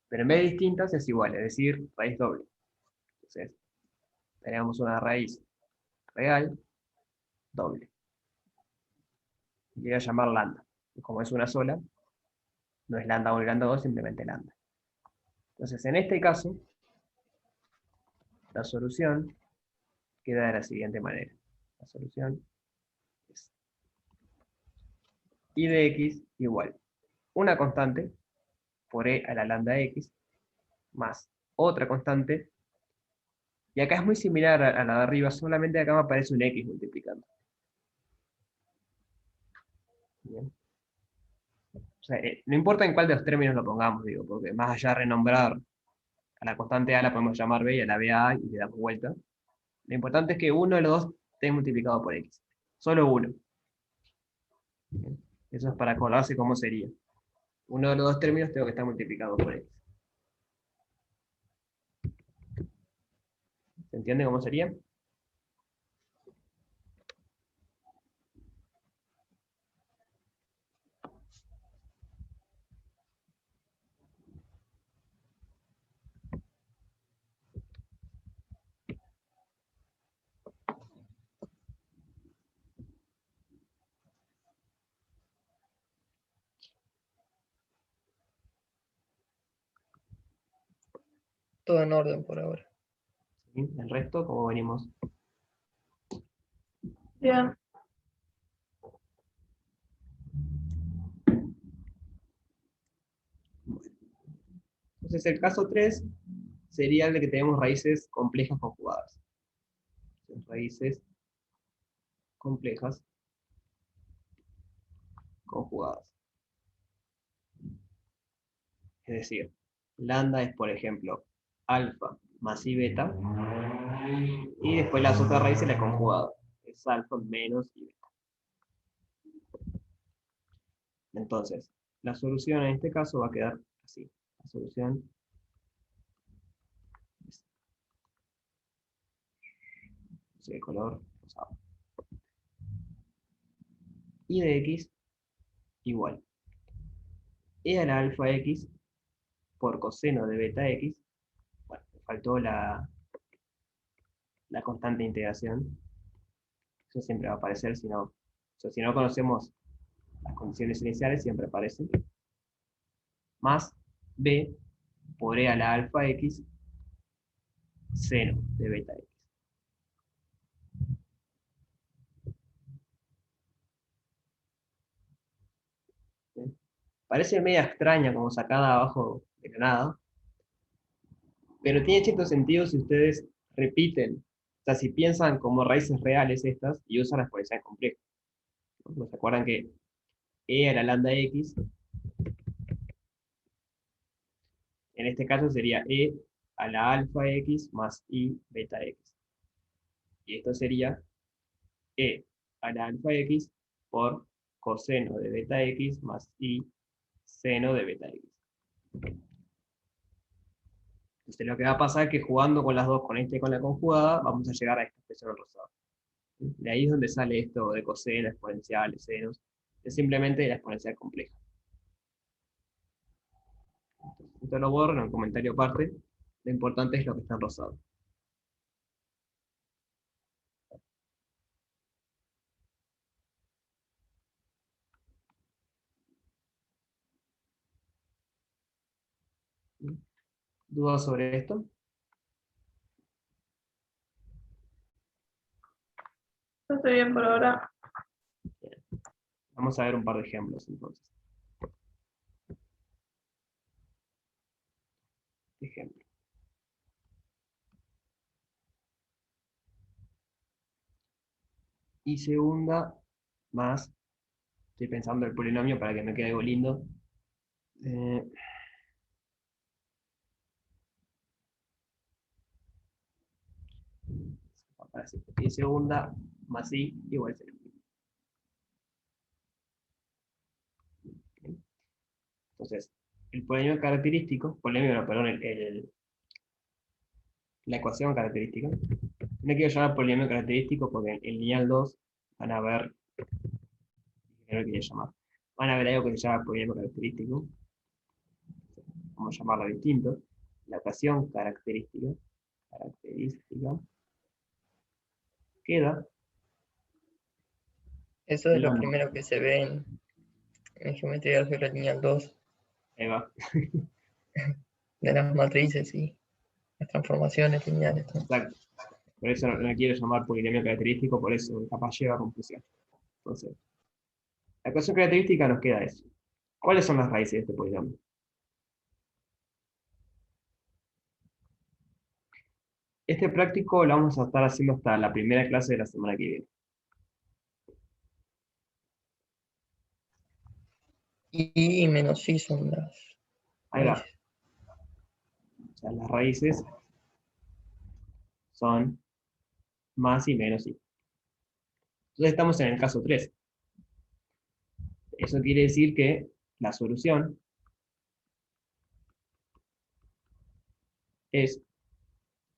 pero en vez de distintas es igual, es decir, raíz doble. Entonces, tenemos una raíz real doble. Y voy a llamar lambda. Y como es una sola, no es lambda 1 y lambda 2, simplemente lambda. Entonces, en este caso, la solución queda de la siguiente manera. La solución es y de x igual una constante por e a la lambda x más otra constante. Y acá es muy similar a la de arriba, solamente acá me aparece un x multiplicando. Bien. O sea, no importa en cuál de los términos lo pongamos, digo, porque más allá de renombrar a la constante a la podemos llamar b y a la b a y le damos vuelta. Lo importante es que uno de los dos esté multiplicado por x. Solo uno. Bien. Eso es para acordarse cómo sería. Uno de los dos términos tengo que estar multiplicado por x. ¿Se entiende cómo sería? Todo en orden por ahora. ¿Sí? El resto, como venimos. Bien. Entonces el caso 3 sería el de que tenemos raíces complejas conjugadas. Entonces, raíces complejas conjugadas. Es decir, lambda es, por ejemplo, alfa más i beta, y después las otras raíces la conjugada. Es alfa menos i beta. Entonces, la solución en este caso va a quedar así. La solución es de color rosado. Y de x igual e a la alfa x por coseno de beta x. Bueno, me faltó la constante de integración. Eso siempre va a aparecer, si no, o sea, si no conocemos las condiciones iniciales, siempre aparecen. Más b por e a la alfa x seno de beta x. Parece media extraña, como sacada abajo de la nada, pero tiene cierto sentido si ustedes repiten, o sea, si piensan como raíces reales estas y usan la exponencial compleja. ¿No? ¿Se acuerdan que e a la lambda x, en este caso sería e a la alfa x más i beta x? Y esto sería e a la alfa x por coseno de beta x más i seno de beta x. Entonces lo que va a pasar es que jugando con las dos, con esta y con la conjugada, vamos a llegar a esta expresión rosada. De ahí es donde sale esto de coseno, exponenciales, senos. Es simplemente la exponencial compleja. Esto lo borro en el comentario aparte. Lo importante es lo que está en rosado. ¿Dudas sobre esto? Yo estoy bien por ahora. Vamos a ver un par de ejemplos entonces. Ejemplo. Y segunda más, estoy pensando el polinomio para que me quede algo lindo. Y segunda más i igual a 0. Entonces, el polinomio característico, polinomio no, perdón, la ecuación característica, no quiero llamar polinomio característico porque en lineal 2 van a ver, no lo quería llamar, van a ver algo que se llama polinomio característico, vamos a llamarlo distinto, la ecuación característica, queda Eso es lo lambda, primero que se ve en geometría álgebra lineal 2, ahí va, de las matrices y las transformaciones lineales. ¿No? exacto. Por eso no quiero llamar polinomio característico, por eso capaz lleva a confusión. Entonces, la ecuación característica nos queda eso. ¿Cuáles son las raíces de este polinomio? Este práctico lo vamos a estar haciendo hasta la primera clase de la semana que viene. Y menos i son las Ahí va. raíces. O sea, las raíces son más y menos i. Entonces estamos en el caso 3. Eso quiere decir que la solución es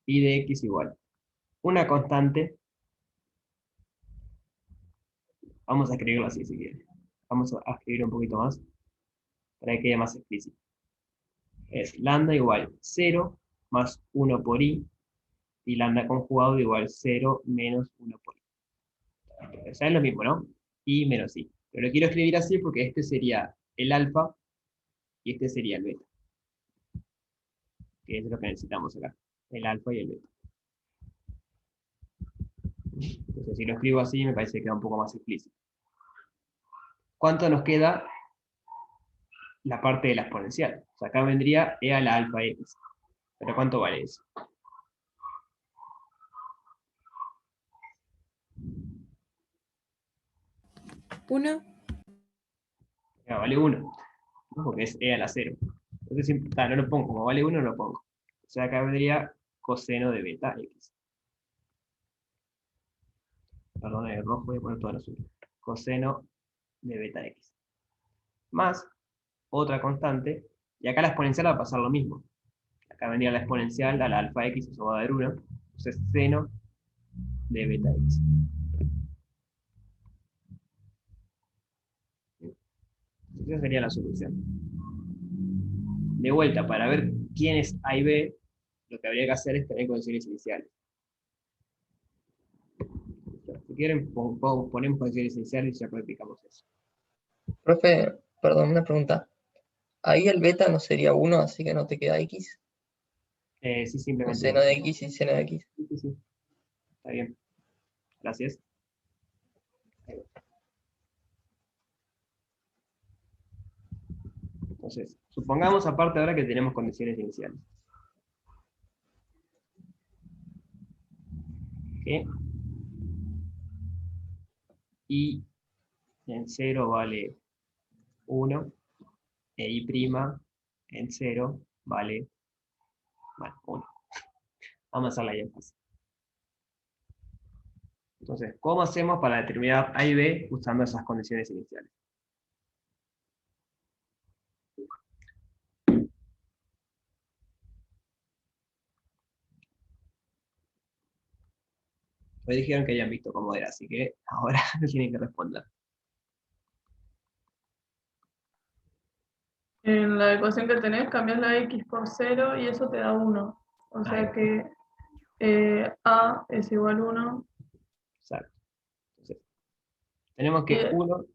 i de x igual una constante. Vamos a escribirlo así si quieren. Vamos a escribir un poquito más para que quede más explícito. Es lambda igual 0 más 1 por i, y lambda conjugado igual 0 menos 1 por i. O sea, es lo mismo, ¿no? I menos i. Pero lo quiero escribir así porque este sería el alfa y este sería el beta. Que es lo que necesitamos acá. El alfa y el beta. Entonces, si lo escribo así, me parece que queda un poco más explícito. ¿Cuánto nos queda la parte de la exponencial? O sea, acá vendría e a la alfa x. ¿Pero cuánto vale eso? 1. Vale 1, ¿no? Porque es e a la 0. Entonces, no lo pongo, como vale 1, no lo pongo. O sea, acá vendría coseno de beta x. Perdón, el rojo, voy a poner todo el azul. Coseno de beta x. Más otra constante, y acá la exponencial va a pasar lo mismo. Acá vendría la exponencial a la alfa x, eso va a dar 1. Entonces, seno de beta x. Esa sería la solución. De vuelta, para ver quién es A y B, lo que habría que hacer es tener condiciones iniciales. Si quieren, ponemos condiciones iniciales y ya practicamos eso. Profe, perdón, una pregunta. Ahí el beta no sería 1, así que no te queda x. Sí, simplemente Coseno de x y seno de x. Sí, sí, sí. Está bien. Gracias. Entonces, supongamos aparte ahora que tenemos condiciones iniciales. Que y en 0 vale 1, e y' en 0 vale, bueno, 1. Vamos a hacerla bien fácil. Entonces, ¿cómo hacemos para determinar A y B usando esas condiciones iniciales? Me dijeron que hayan visto cómo era, así que ahora tienen que responder. En la ecuación que tenés, cambias la x por 0 y eso te da 1. O sea Ahí. que a es igual a 1. Exacto. Entonces, tenemos que Y- 1,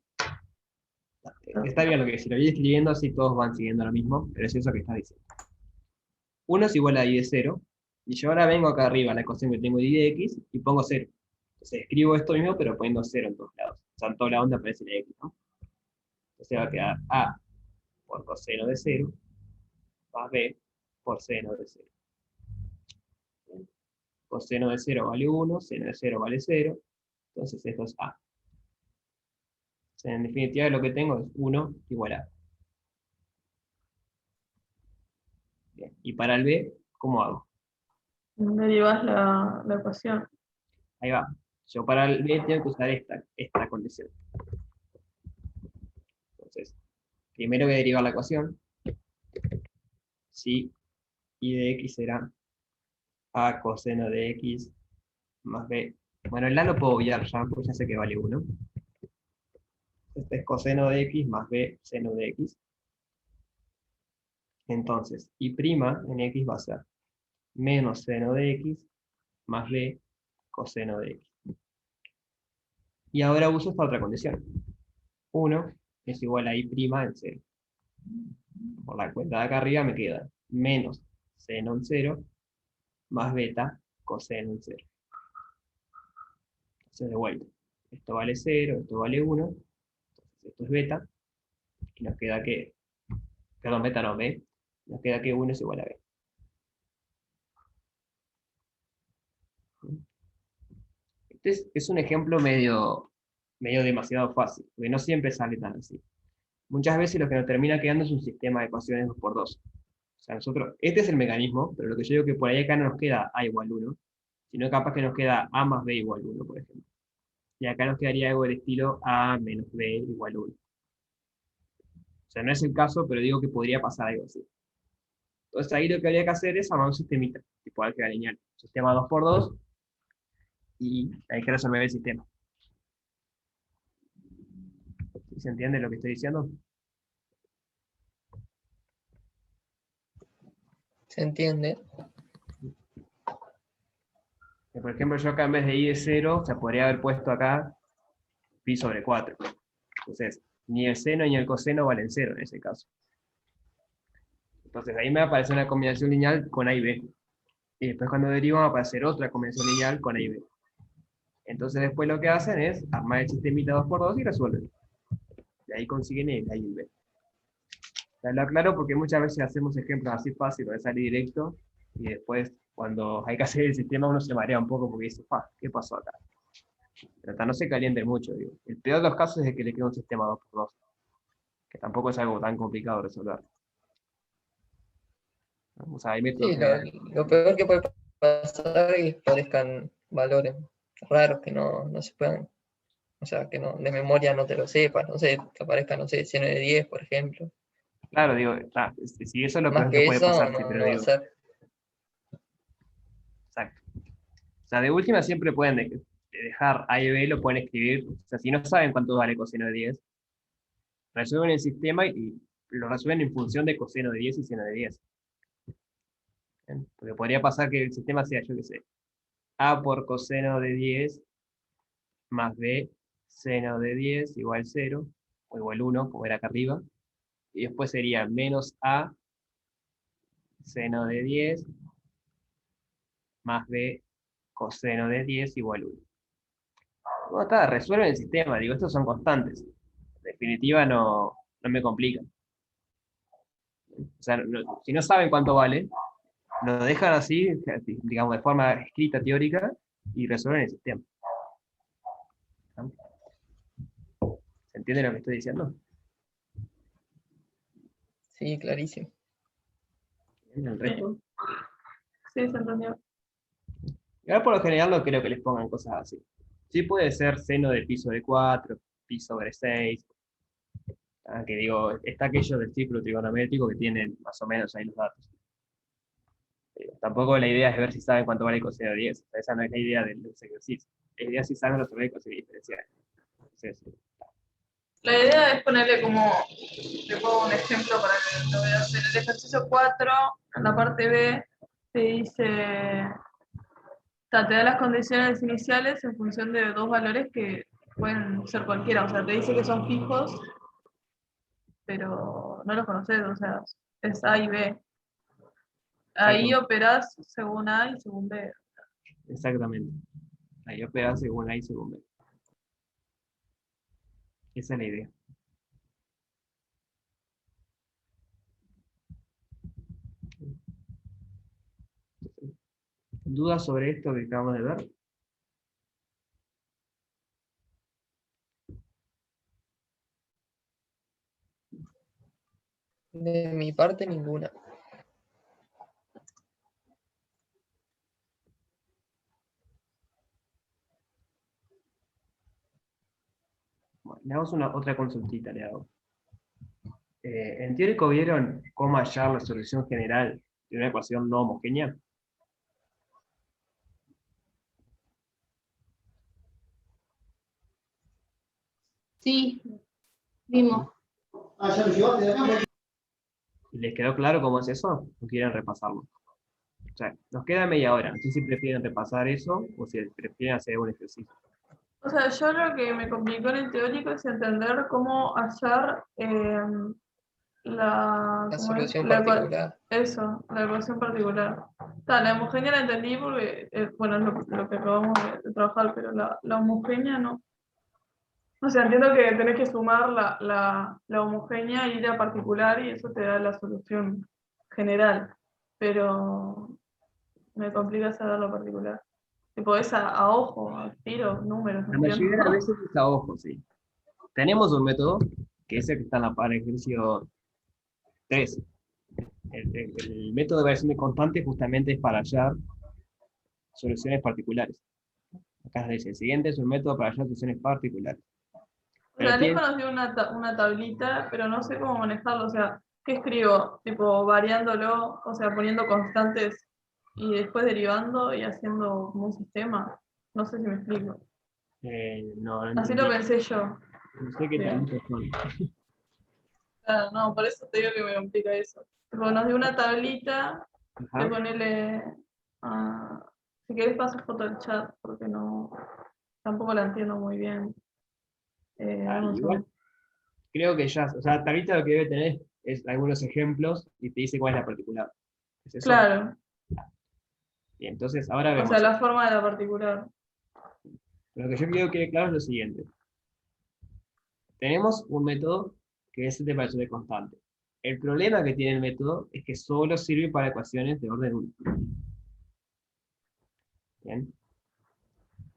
está bien lo que si lo voy escribiendo así todos van siguiendo lo mismo, pero es eso que está diciendo. 1 es igual a y de 0, y yo ahora vengo acá arriba a la ecuación que tengo de y de x y pongo 0. Entonces escribo esto mismo, pero poniendo 0 en todos lados. O sea, en toda la onda aparece la x, ¿no? Entonces va a quedar a por coseno de 0 más b por seno de 0. Coseno de 0 vale 1, seno de 0 vale 0, entonces esto es a. O sea, en definitiva lo que tengo es 1 igual a. Bien. Y para el b, ¿cómo hago? derivas la ecuación. Ahí va. Yo para el b tengo que usar esta condición. Entonces, primero voy a derivar la ecuación. Si y de x será a coseno de x más b. Bueno, el a lo puedo obviar ya, porque ya sé que vale 1. Este es coseno de x más b seno de x. Entonces, y' en x va a ser menos seno de x más b coseno de x. Y ahora uso esta otra condición. 1 es igual a y' en 0. Por la cuenta de acá arriba me queda menos seno en 0 más beta coseno en 0. Entonces de vuelta. Esto vale 0, esto vale 1. Entonces esto es beta. Y nos queda que, perdón, beta no, b. Nos queda que 1 es igual a b. Este es un ejemplo medio demasiado fácil, porque no siempre sale tan así. Muchas veces lo que nos termina quedando es un sistema de ecuaciones 2x2. O sea, nosotros, este es el mecanismo, pero lo que yo digo que por ahí acá no nos queda a igual 1, sino capaz que nos queda a más b igual 1, por ejemplo. Y acá nos quedaría algo del estilo a menos b igual 1. O sea, no es el caso, pero digo que podría pasar algo así. Entonces ahí lo que habría que hacer es armar un sistemita, tipo álgebra lineal. Sistema 2x2, y hay que resolver el sistema. ¿Se entiende lo que estoy diciendo? ¿Se entiende? Que, por ejemplo, yo acá en vez de y de 0, se podría haber puesto acá pi sobre 4. Entonces, ni el seno ni el coseno valen 0 en ese caso. Entonces, ahí me aparece una combinación lineal con a y b. Y después cuando derivo va a aparecer otra combinación lineal con a y b. Entonces después lo que hacen es armar el sistemita 2x2 y resuelven. Y ahí consiguen el a y el b. Lo aclaro porque muchas veces hacemos ejemplos así fáciles de salir directo y después cuando hay que hacer el sistema uno se marea un poco porque dice, ¿qué pasó acá? Pero hasta no se calienten mucho, digo. El peor de los casos es que le queda un sistema 2x2, que tampoco es algo tan complicado de resolver. O sea, hay métodos Sí, lo peor que puede pasar es que aparezcan valores raros que no se puedan, o sea, que no, de memoria no te lo sepas, no sé, que aparezca, no sé, seno de 10, por ejemplo. claro, digo, si eso es lo Más peor que que puede eso, pasar, sí, pero no va a digo, ser. exacto. O sea, de última siempre pueden dejar A y B, lo pueden escribir. O sea, si no saben cuánto vale coseno de 10, resuelven el sistema y lo resuelven en función de coseno de 10 y seno de 10. ¿Bien? Porque podría pasar que el sistema sea, yo qué sé, A por coseno de 10 más B seno de 10 igual 0, o igual 1, como era acá arriba. Y después sería menos A seno de 10 más B coseno de 10 igual 1. Bueno, está, resuelven el sistema, digo, estos son constantes. En definitiva no me complican. O sea, si no saben cuánto vale, lo dejan así, digamos, de forma escrita, teórica, y resuelven el sistema. ¿No? ¿Se entiende lo que estoy diciendo? Sí, clarísimo. El resto. Sí, se entendió. Y ahora por lo general no creo que les pongan cosas así. Sí puede ser seno de pi sobre 4, pi sobre 6. Que digo, está aquello del círculo trigonométrico que tienen más o menos ahí los datos. Tampoco la idea es ver si saben cuánto vale el coseno de 10. O sea, esa no es la idea del ejercicio. La idea es si saben resolver el coseno diferencial. Entonces, La idea es ponerle como, le pongo un ejemplo para que lo veas. En el ejercicio 4, en la parte B, te dice, o sea, te da las condiciones iniciales en función de dos valores que pueden ser cualquiera. O sea, te dice que son fijos, pero no los conoces, o sea, es A y B. Ahí exactamente. operás según A y según B. Exactamente. Ahí opera según A y según B. Esa es la idea. ¿Dudas sobre esto que acabamos de ver? De mi parte, ninguna. Bueno, le damos otra consultita, le hago. ¿En teórico vieron cómo hallar la solución general de una ecuación no homogénea? Sí, vimos. ¿Les quedó claro cómo es eso? ¿O quieren repasarlo? O sea, nos queda media hora. No sé si prefieren repasar eso o si prefieren hacer un ejercicio. O sea, yo lo que me complicó en el teórico es entender cómo hallar La ¿cómo es? solución particular. La ecuación particular. La homogénea la entendí porque, bueno, es lo que acabamos de trabajar, pero la homogénea no. O sea, entiendo que tenés que sumar la homogénea y la particular y eso te da la solución general, pero me complica saber lo particular. Tipo, es a ojo, a tiro, números, no La mayoría de las entiendo. veces es a ojo, sí. Tenemos un método, que es el que está en la para ejercicio 3. El método de variación de constante justamente es para hallar soluciones particulares. Acá dice, el siguiente es un método para hallar soluciones particulares. O sea, Pero Alejo tiene, nos dio una tablita, pero no sé cómo manejarlo. O sea, ¿qué escribo? Tipo, variándolo, o sea, poniendo constantes y después derivando y haciendo como un sistema. No sé si me explico. no Así lo entendí. pensé yo. No sé qué Bien. tablitas son. Claro, no, por eso te digo que me complica eso. Tipo, nos dio una tablita de Ajá. ponerle. Si querés, paso foto al chat, porque no. Tampoco la entiendo muy bien. Dame un Igual, segundo. creo que ya, o sea, tablita lo que debe tener es algunos ejemplos y te dice cuál es la particular. ¿Es eso? Claro, Y entonces ahora o sea, vemos la esto. forma de la particular. Lo que yo quiero que quede claro es lo siguiente. Tenemos un método que es el de variación de constante. El problema que tiene el método es que solo sirve para ecuaciones de orden 1. ¿Bien?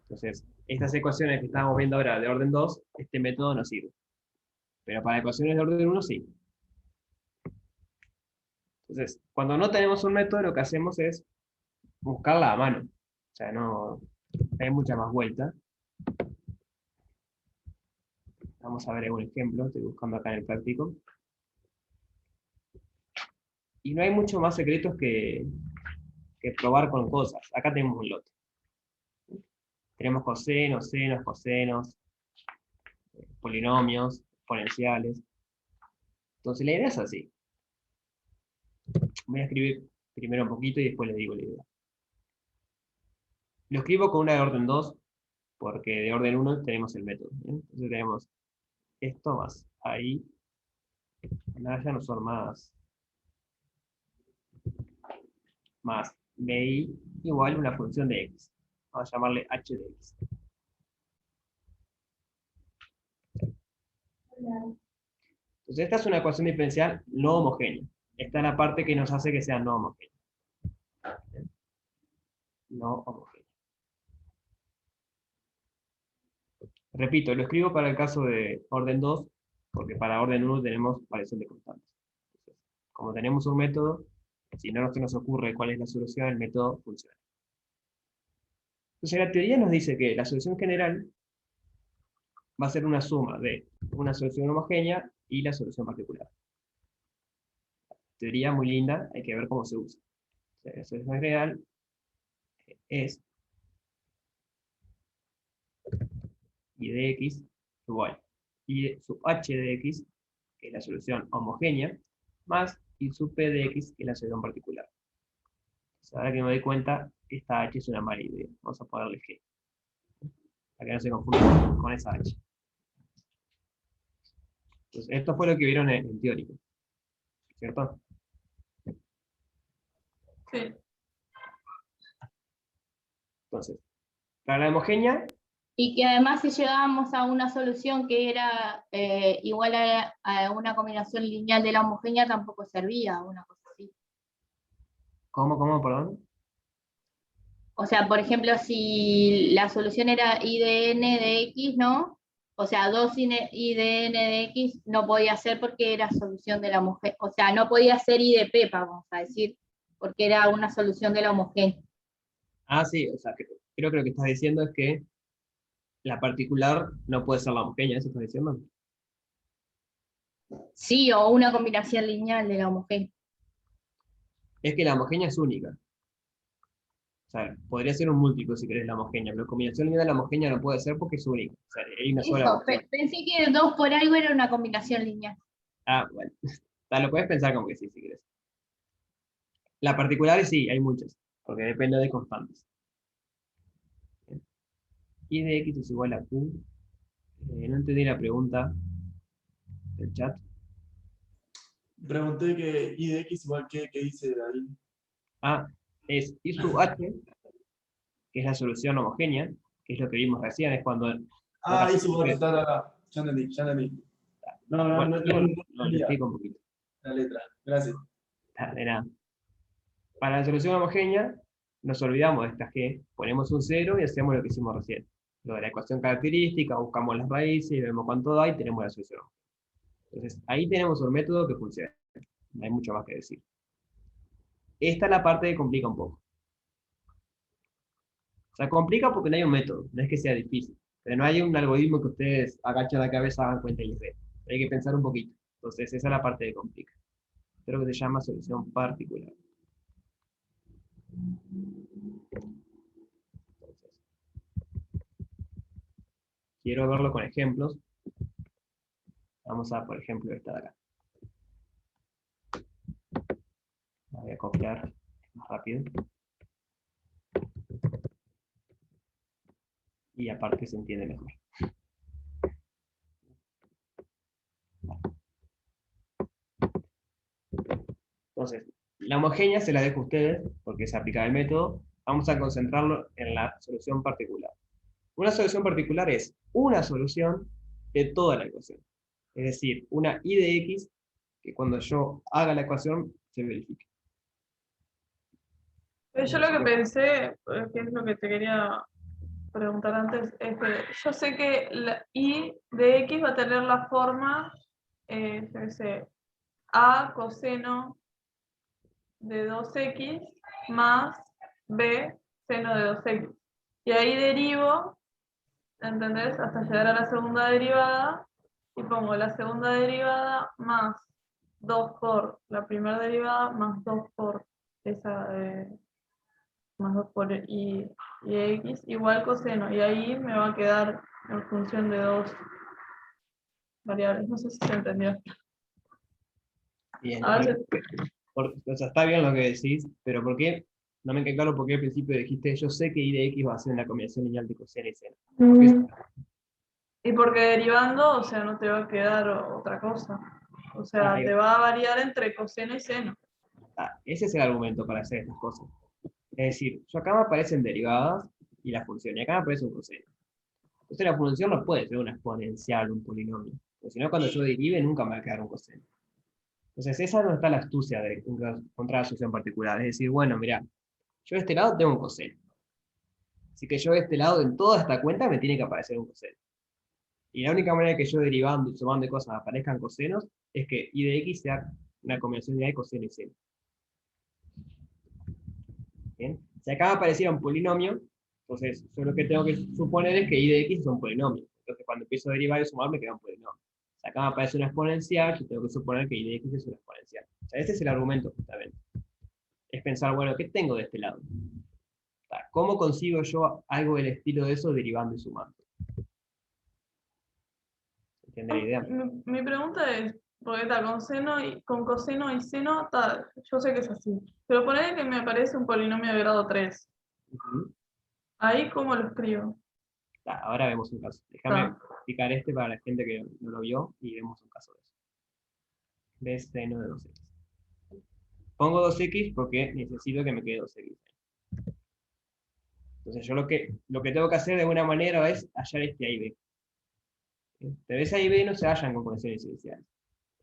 Entonces, estas ecuaciones que estamos viendo ahora de orden 2, este método no sirve. Pero para ecuaciones de orden 1 sí. Entonces, cuando no tenemos un método, lo que hacemos es buscarla a mano. O sea, no hay mucha más vuelta. Vamos a ver algún ejemplo, estoy buscando acá en el práctico. Y no hay mucho más secretos que probar con cosas. Acá tenemos un lote. Tenemos cosenos, senos, cosenos, polinomios, exponenciales. Entonces la idea es así. Voy a escribir primero un poquito y después les digo la idea. Lo escribo con una de orden 2, porque de orden 1 tenemos el método. ¿Bien? Entonces tenemos esto más ahí. Nada, ya no son más bi igual una función de x. Vamos a llamarle h de x. Entonces esta es una ecuación diferencial no homogénea. Esta es la parte que nos hace que sea no homogénea. No homogénea. Repito, lo escribo para el caso de orden 2, porque para orden 1 tenemos variación de constantes. Entonces, como tenemos un método, si no se nos ocurre cuál es la solución, el método funciona. Entonces la teoría nos dice que la solución general va a ser una suma de una solución homogénea y la solución particular. Teoría muy linda, hay que ver cómo se usa. O sea, la solución general es y de x igual y sub h de x, que es la solución homogénea, más y sub p de x, que es la solución particular. Entonces, ahora que me doy cuenta, esta h es una mala idea. Vamos a ponerle g, para que no se confunda con esa h. Entonces, esto fue lo que vieron en teórico, ¿cierto? Sí. Entonces, para la homogénea, Y que además si llegábamos a una solución que era igual a una combinación lineal de la homogénea, tampoco servía, una cosa así. ¿cómo, perdón? O sea, por ejemplo, si la solución era I de n de x, ¿no? O sea, 2 I de n de x no podía ser porque era solución de la homogénea. O sea, no podía ser I de p, vamos a decir, porque era una solución de la homogénea. Ah, sí, o sea, creo que lo que estás diciendo es que la particular no puede ser la homogénea, ¿eso estás diciendo? Sí, o una combinación lineal de la homogénea. Es que la homogénea es única. O sea, podría ser un múltiplo si querés la homogénea, pero combinación lineal de la homogénea no puede ser porque es única. O sea, hay una sola Eso, opción. pensé que 2 por algo era una combinación lineal. Ah, bueno. O sea, lo puedes pensar como que sí, si querés. La particular sí, hay muchas, porque depende de constantes. Y de x es igual a q. No entendí la pregunta del chat. Pregunté que I de X igual que dice ahí. Ah, es I sub h, que es la solución homogénea, que es lo que vimos recién, es cuando... Ah, I sub H, está. Ya entendí, ya entendí. Bueno, No lo entendía explico un poquito. la letra. Gracias. De nada. Para la solución homogénea, nos olvidamos de esta g, ponemos un 0 y hacemos lo que hicimos recién. Lo de la ecuación característica, buscamos las raíces y vemos cuánto da y tenemos la solución. Entonces, ahí tenemos un método que funciona. No hay mucho más que decir. Esta es la parte que complica un poco. O sea, complica porque no hay un método, no es que sea difícil. Pero no hay un algoritmo que ustedes agachen la cabeza, hagan cuenta y les den. Hay que pensar un poquito. Entonces, esa es la parte que complica. Creo que se llama solución particular. Entonces, quiero verlo con ejemplos. Vamos a, por ejemplo, esta de acá. La voy a copiar más rápido. Y aparte se entiende mejor. Entonces, la homogénea se la dejo a ustedes, porque se aplica el método. Vamos a concentrarlo en la solución particular. Una solución particular es una solución de toda la ecuación. Es decir, una I de X que cuando yo haga la ecuación se verifique. Yo lo que pensé, que es lo que te quería preguntar antes, es que yo sé que la I de X va a tener la forma, yo qué sé, A coseno de 2x más B seno de 2x. Y ahí derivo, ¿entendés? Hasta llegar a la segunda derivada y pongo la segunda derivada más 2 por la primera derivada más 2 por esa, más 2 por y x igual coseno. Y ahí me va a quedar en función de dos variables. No sé si se entendió. Bien, A ver o sea, está bien lo que decís, pero ¿por qué? No me queda claro por qué al principio dijiste, yo sé que I de X va a ser una combinación lineal de coseno y seno. Y porque derivando, o sea, no te va a quedar otra cosa. O sea, Ahí te va. va a variar entre coseno y seno. Ese es el argumento para hacer estas cosas. Es decir, yo acá me aparecen derivadas y la función, y acá me aparece un coseno. Entonces la función no puede ser una exponencial, un polinomio. Porque si no, cuando yo derive, nunca me va a quedar un coseno. Entonces, esa no está la astucia de encontrar la solución particular. Es decir, bueno, mira, yo de este lado tengo un coseno. Así que yo de este lado, en toda esta cuenta, me tiene que aparecer un coseno. Y la única manera que yo derivando y sumando de cosas aparezcan cosenos es que I de X sea una combinación de coseno y seno. ¿Bien? Si acá me apareciera un polinomio, entonces yo lo que tengo que suponer es que I de X es un polinomio. Entonces cuando empiezo a derivar y sumar me queda un polinomio. Si acá me aparece una exponencial, yo tengo que suponer que I de X es una exponencial. O sea, ese es el argumento justamente. Es pensar, bueno, ¿qué tengo de este lado? ¿Cómo consigo yo algo del estilo de eso derivando y sumando? ¿Entiendes la idea? Mi pregunta es, porque está con coseno y seno, yo sé que es así, pero ponele que me aparece un polinomio de grado 3. Ujú. Ahí, ¿cómo lo escribo? Ahora vemos un caso. Déjame explicar este para la gente que no lo vio y vemos un caso de eso. De seno de 2x. Pongo 2x porque necesito que me quede 2x. Entonces yo lo que tengo que hacer de alguna manera es hallar este A y B. Pero ese A y B no se hallan con conexiones iniciales.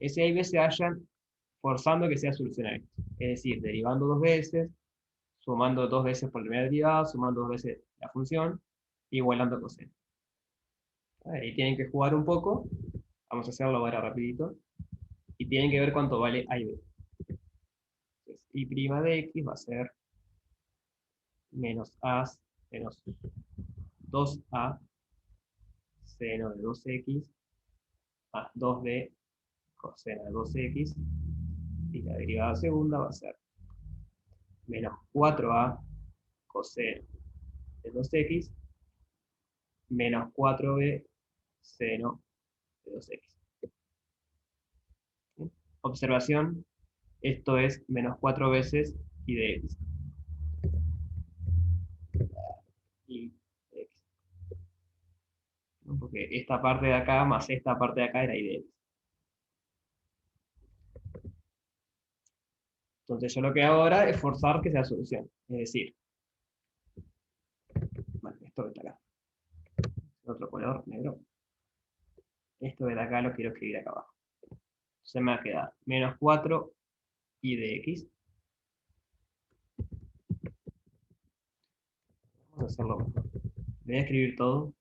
Ese A y B se hallan forzando que sea solucionar esto. Es decir, derivando dos veces, sumando dos veces por primera derivada, sumando dos veces la función, igualando coseno. Ahí tienen que jugar un poco. Vamos a hacerlo ahora rapidito. Y tienen que ver cuánto vale A y B. Entonces, I' de X va a ser menos A menos 2A seno de 2x más 2b coseno de 2x, y la derivada segunda va a ser menos 4a coseno de 2x menos 4b seno de 2x. ¿Sí? Observación, esto es menos 4 veces y de x. Y de x. ¿No? Porque esta parte de acá más esta parte de acá era y de x. Entonces yo lo que hago ahora es forzar que sea solución. Es decir, bueno, esto está acá. Otro color negro. Esto de acá lo quiero escribir acá abajo. Se me va a quedar menos 4 y de x. Vamos a hacerlo mejor. Voy a escribir todo.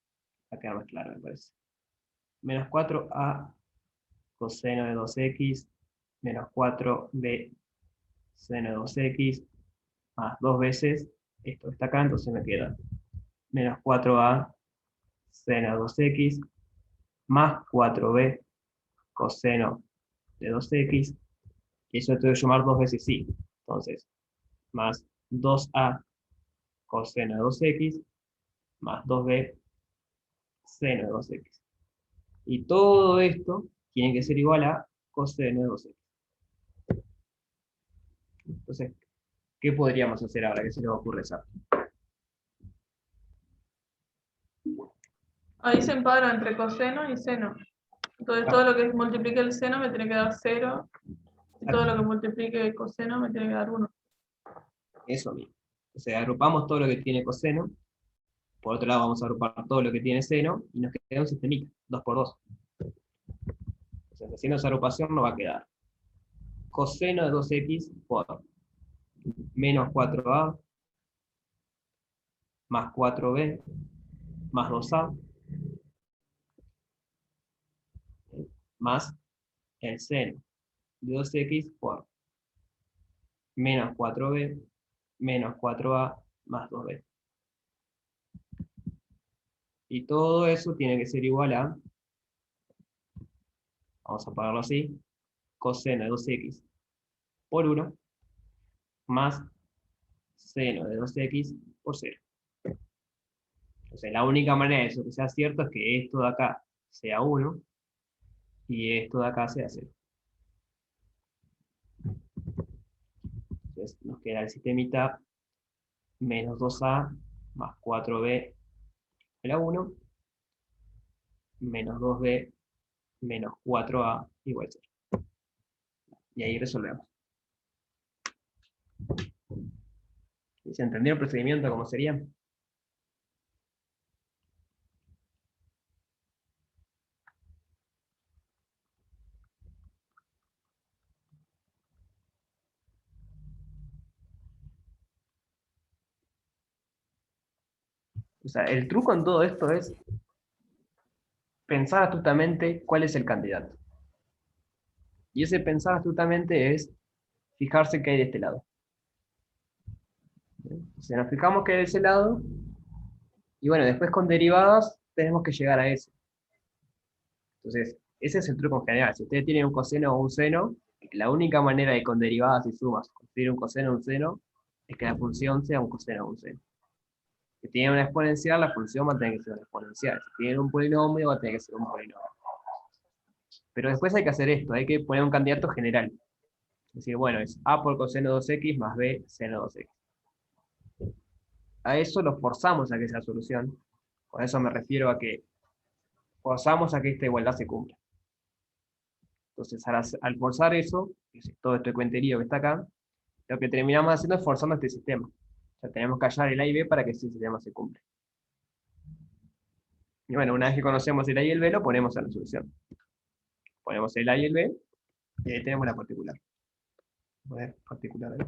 Va a quedar más claro, me parece. Menos 4a coseno de 2x menos 4b seno de 2x más dos veces. Esto está acá, entonces me queda menos 4a seno de 2x más 4b coseno de 2x. Y eso tengo que sumar dos veces sí. Entonces, más 2a coseno de 2x más 2b seno de 2x. Y todo esto tiene que ser igual a coseno de 2x. Entonces, ¿qué podríamos hacer ahora? ¿Qué se nos ocurre hacer? Ahí se empara entre coseno y seno. Entonces todo lo que multiplique el seno me tiene que dar 0, y todo lo que multiplique el coseno me tiene que dar 1. Eso mismo. O sea, agrupamos todo lo que tiene coseno, por otro lado vamos a agrupar todo lo que tiene seno, y nos queda un sistemita, 2 por 2. Entonces, haciendo esa agrupación nos va a quedar coseno de 2x por menos 4a más 4b más 2a más el seno de 2x por menos 4b menos 4a más 2b. Y todo eso tiene que ser igual a, vamos a ponerlo así, coseno de 2x por 1 más seno de 2x por 0. Entonces la única manera de eso que sea cierto es que esto de acá sea 1 y esto de acá sea 0. Entonces nos queda el sistemita menos 2a más 4b a la 1 menos 2b menos 4a igual a 0. Y ahí resolvemos. ¿Se entendió el procedimiento cómo sería? O sea, el truco en todo esto es pensar astutamente cuál es el candidato. Y ese pensar astutamente es fijarse qué hay de este lado. Si nos fijamos que hay de ese lado, y bueno, después con derivadas tenemos que llegar a eso. Entonces, ese es el truco en general. Si ustedes tienen un coseno o un seno, la única manera de con derivadas y sumas construir un coseno o un seno es que la función sea un coseno o un seno. Si tienen una exponencial, la función va a tener que ser una exponencial. Si tienen un polinomio, va a tener que ser un polinomio. Pero después hay que hacer esto, hay que poner un candidato general. Es decir, bueno, es a por coseno 2x más b seno 2x. A eso lo forzamos a que sea solución. Con eso me refiero a que forzamos a que esta igualdad se cumpla. Entonces, al forzar eso, que es todo este cuenterío que está acá, lo que terminamos haciendo es forzando este sistema. O sea, tenemos que hallar el A y B para que este sistema se cumpla. Y bueno, una vez que conocemos el A y el B, lo ponemos a la solución. Ponemos el A y el B, y ahí tenemos la particular. A ver, particular ahí.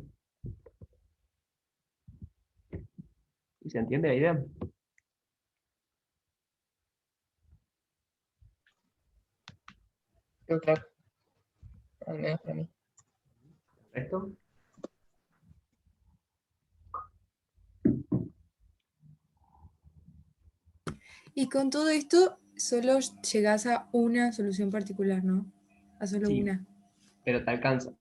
¿Y se entiende la idea? Creo que al menos para mí. ¿Esto? Y con todo esto, solo llegás a una solución particular, ¿no? A solo Sí. una. Pero te alcanza.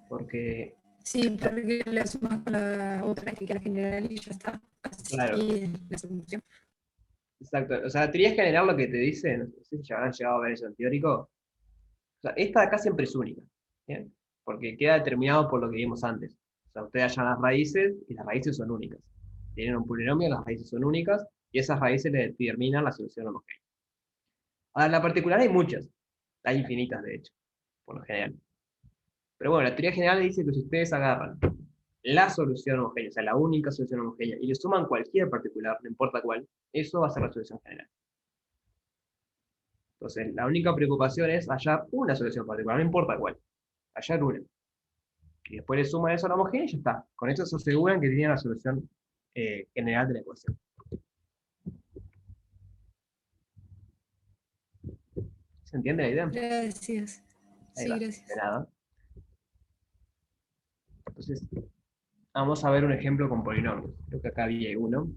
Porque, Sí, porque la sumas con la otra que queda general y ya está. Así claro, es la solución. exacto. O sea, la teoría general lo que te dice, no sé si ya habrán llegado a ver eso en teórico, o sea, esta de acá siempre es única, ¿bien? Porque queda determinado por lo que vimos antes. O sea, ustedes hallan las raíces y las raíces son únicas. Tienen un polinomio, las raíces son únicas, y esas raíces le determinan la solución homogénea. Ahora, en la particular hay muchas, hay infinitas de hecho, por lo general. Pero bueno, la teoría general dice que si ustedes agarran la solución homogénea, o sea, la única solución homogénea, y le suman cualquier particular, no importa cuál, eso va a ser la solución general. Entonces, la única preocupación es hallar una solución particular, no importa cuál, hallar una. Y después le suman eso a la homogénea y ya está. Con eso se aseguran que tienen la solución general de la ecuación. ¿Se entiende la idea? Gracias. Ahí Sí, va, gracias. de nada. Entonces, vamos a ver un ejemplo con polinomios. Creo que acá había uno.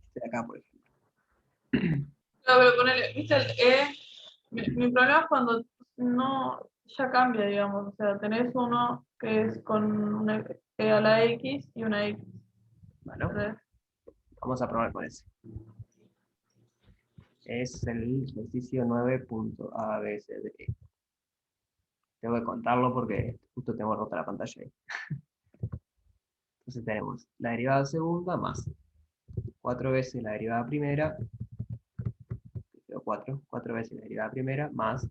Este de acá, por ejemplo. Claro, pero ponele, viste el E, mi problema es cuando no, ya cambia, digamos, o sea, tenés uno que es con una E a la X y una X. Bueno, ¿Entendés? vamos a probar con ese. Es el ejercicio 9.abcde. Tengo que contarlo porque justo tengo rota la pantalla ahí. Entonces tenemos la derivada segunda más 4 veces la derivada primera, 4 veces la derivada primera, más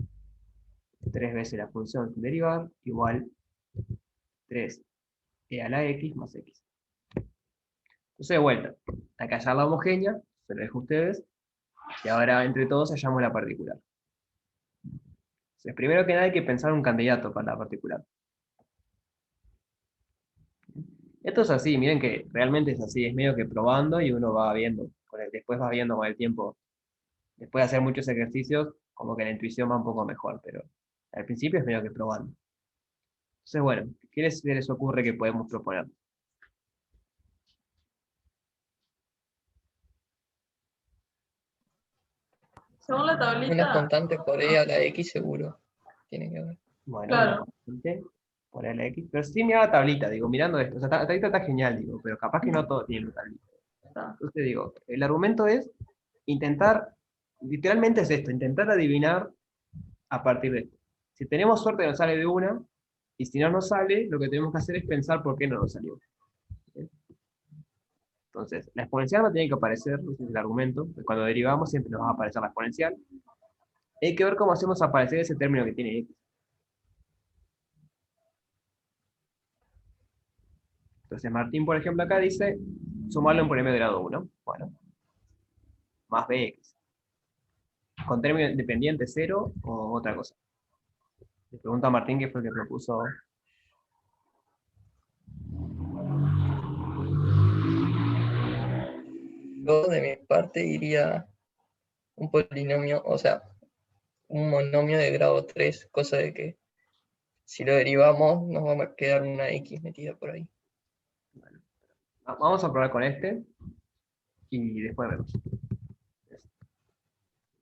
3 veces la función sin derivar, igual 3e a la x más x. Entonces de vuelta, hay que hallar la homogénea, se lo dejo a ustedes, y ahora entre todos hallamos la particular. Entonces, primero que nada hay que pensar un candidato para la particular. Esto es así, miren que realmente es así, es medio que probando y uno va viendo, después va viendo con el tiempo, después de hacer muchos ejercicios, como que la intuición va un poco mejor, pero al principio es medio que probando. Entonces, bueno, ¿qué les ocurre que podemos proponer? Según la Una tablita, constante por E a la X seguro. Tiene que haber. Bueno, una claro, constante por la X, pero sí mira la tablita, digo, mirando esto, o sea, la tablita está genial, digo, pero capaz que no todo tiene una tablita. está. Entonces digo, el argumento es intentar, literalmente es esto, intentar adivinar a partir de esto. Si tenemos suerte nos sale de una, y si no nos sale, lo que tenemos que hacer es pensar por qué no nos salió. ¿Sí? Entonces, la exponencial no tiene que aparecer, ese es el argumento, cuando derivamos siempre nos va a aparecer la exponencial. Hay que ver cómo hacemos aparecer ese término que tiene x. Entonces Martín, por ejemplo, acá dice, sumarlo en polinomio de grado 1. Bueno, más bx. ¿Con término independiente 0 o otra cosa? Le pregunto a Martín qué fue el que propuso. Yo de mi parte diría un polinomio, o sea, un monomio de grado 3, cosa de que si lo derivamos nos va a quedar una x metida por ahí. Vamos a probar con este y después vemos.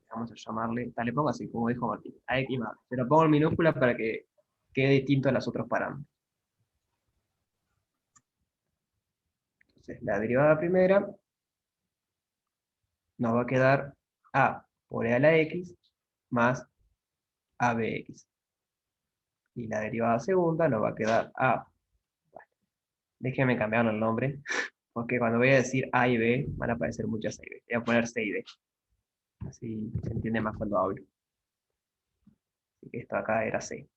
Vamos a llamarle, le pongo así, como dijo Martín, a x más. Se lo pongo en minúscula para que quede distinto a los otros parámetros. Entonces, la derivada primera nos va a quedar a por e a la x más abx. Y la derivada segunda nos va a quedar a, bueno, déjenme cambiarle el nombre, porque cuando voy a decir a y b, van a aparecer muchas a y b. Voy a poner c y d. Así se entiende más cuando hablo. Así que esto acá era c.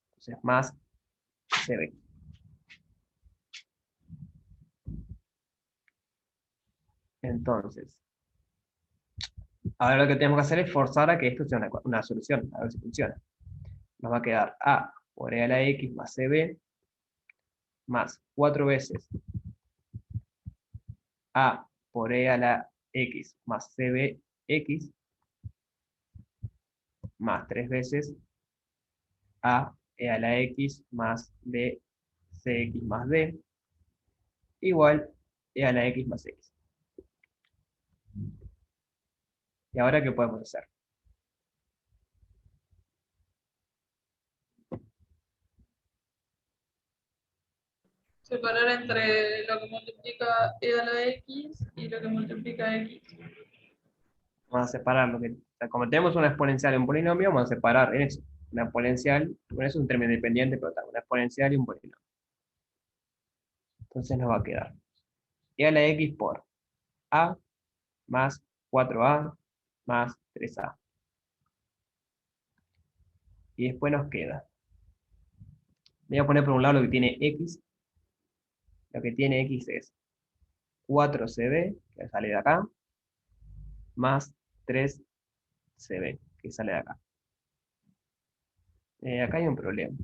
Entonces, más cb. Entonces, ahora lo que tenemos que hacer es forzar a que esto sea una solución, a ver si funciona. Nos va a quedar a por e a la x más cb más 4 veces a por e a la x más cbx más 3 veces a e a la x más b cx más d igual e a la x más x. ¿Y ahora qué podemos hacer? Separar entre lo que multiplica e a la x y lo que multiplica x. Vamos a separar lo que, o sea, como tenemos una exponencial y un polinomio, vamos a separar en eso. Una exponencial, bueno, es un término independiente, pero está una exponencial y un polinomio. Entonces nos va a quedar e a la x por a más 4a más 3a. Y después nos queda. Voy a poner por un lado lo que tiene x. Lo que tiene x es 4cb, que sale de acá, más 3cb, que sale de acá. Acá hay un problema.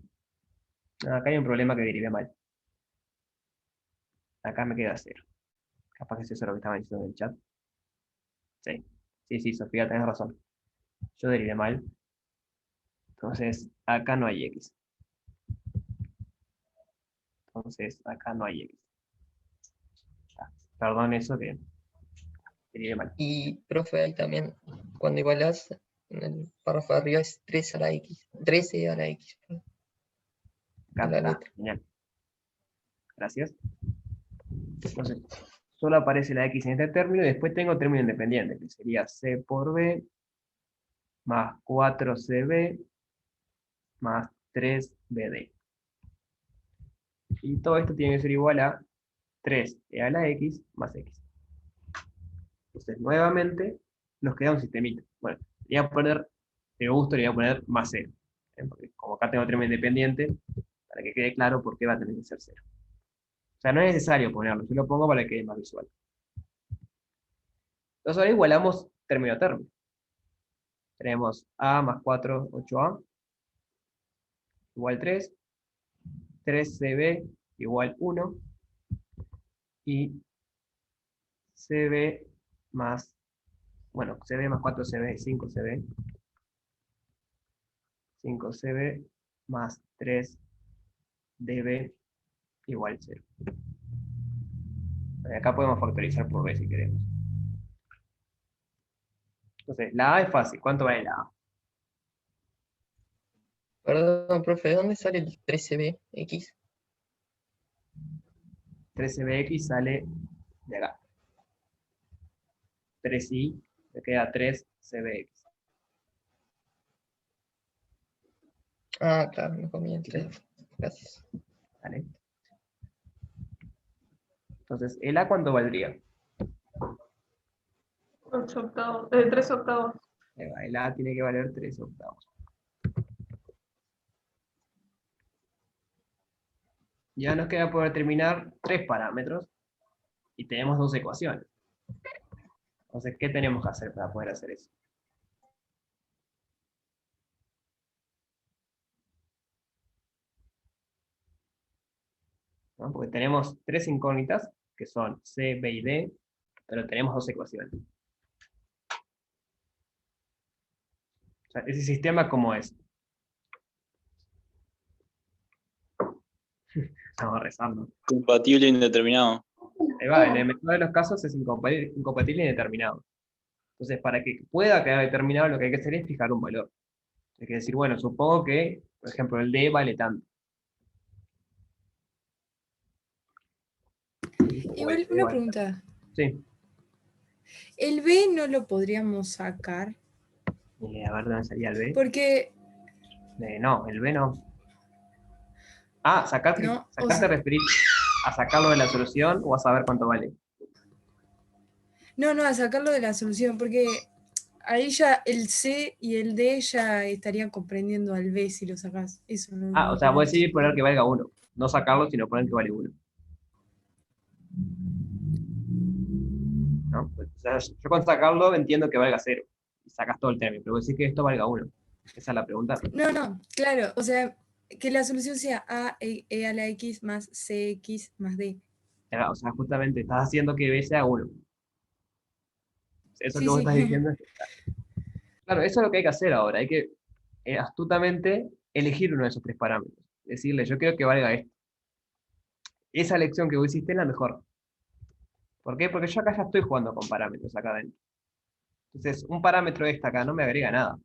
Acá hay un problema que derivé mal. Acá me queda 0. Capaz que es eso lo que estaba diciendo en el chat. Sí, sí, Sofía, tenés razón. Yo derivé mal. Entonces, acá no hay x. Entonces, acá no hay x. Perdón eso que derivé mal. Y, profe, ahí también, cuando igualas, en el párrafo de arriba es 3 a la x, 13 a la x, Acá en la está, letra. genial. Gracias. Entonces, solo aparece la x en este término y después tengo término independiente, que sería c por b más 4cb más 3bd. Y todo esto tiene que ser igual a 3e a la x más x. Entonces, nuevamente, nos queda un sistemita. Bueno, le voy a poner, de gusto le voy a poner más 0. Porque como acá tengo término independiente, para que quede claro por qué va a tener que ser 0. O sea, no es necesario ponerlo, yo lo pongo para que quede más visual. Entonces ahora igualamos término a término. Tenemos a más 4, 8a, igual 3, 3cb igual 1, y cb más, bueno, cb más 4cb, 5cb, 5cb más 3db igual 0. Acá podemos factorizar por b si queremos. Entonces, la a es fácil. ¿Cuánto vale la a? Perdón, profe, ¿de dónde sale el 13bx? 13bx sale de acá. 3i, me queda 3cbx. Ah, claro, me comí el 3. Gracias. ¿Vale? Entonces, ¿el a cuánto valdría? 8 octavos, 3 octavos. El a tiene que valer 3 octavos. Ya nos queda por determinar 3 parámetros y tenemos 2 ecuaciones. Entonces, ¿qué tenemos que hacer para poder hacer eso? ¿No? Porque tenemos 3 incógnitas que son C, B y D, pero tenemos dos ecuaciones. O sea, ese sistema, ¿cómo es? Vamos a rezar, ¿no? Compatible e indeterminado. Ahí va, en el mejor de los casos es incompatible e indeterminado. Entonces, para que pueda quedar determinado, lo que hay que hacer es fijar un valor. Hay que decir, bueno, supongo que, por ejemplo, el D vale tanto. Igual, una pregunta. Sí. ¿El B no lo podríamos sacar? A ver, ¿dónde salía el B? Porque, No, el B no. Ah, sacarte, No, o sacarte sea- referir a sacarlo de la solución o a saber cuánto vale. no, a sacarlo de la solución, porque ahí ya el C y el D ya estarían comprendiendo al B si lo sacás. Eso no, Ah, o no sea, voy a tenemos decidir poner sentido. que valga 1. No sacarlo, sino poner que vale 1. ¿No? Pues, o sea, yo con sacarlo entiendo que valga 0. Y sacas todo el término, pero voy a decir que esto valga 1. Esa es la pregunta. No, claro, o sea, que la solución sea e a la X más CX más D. O sea, justamente estás haciendo que B sea 1. Eso que Sí, vos sí. estás diciendo es que claro, eso es lo que hay que hacer ahora. Hay que astutamente elegir uno de esos tres parámetros. Decirle, yo quiero que valga esto. Esa elección que vos hiciste es la mejor. ¿Por qué? Porque yo acá ya estoy jugando con parámetros acá adentro. Entonces, un parámetro extra acá no me agrega nada.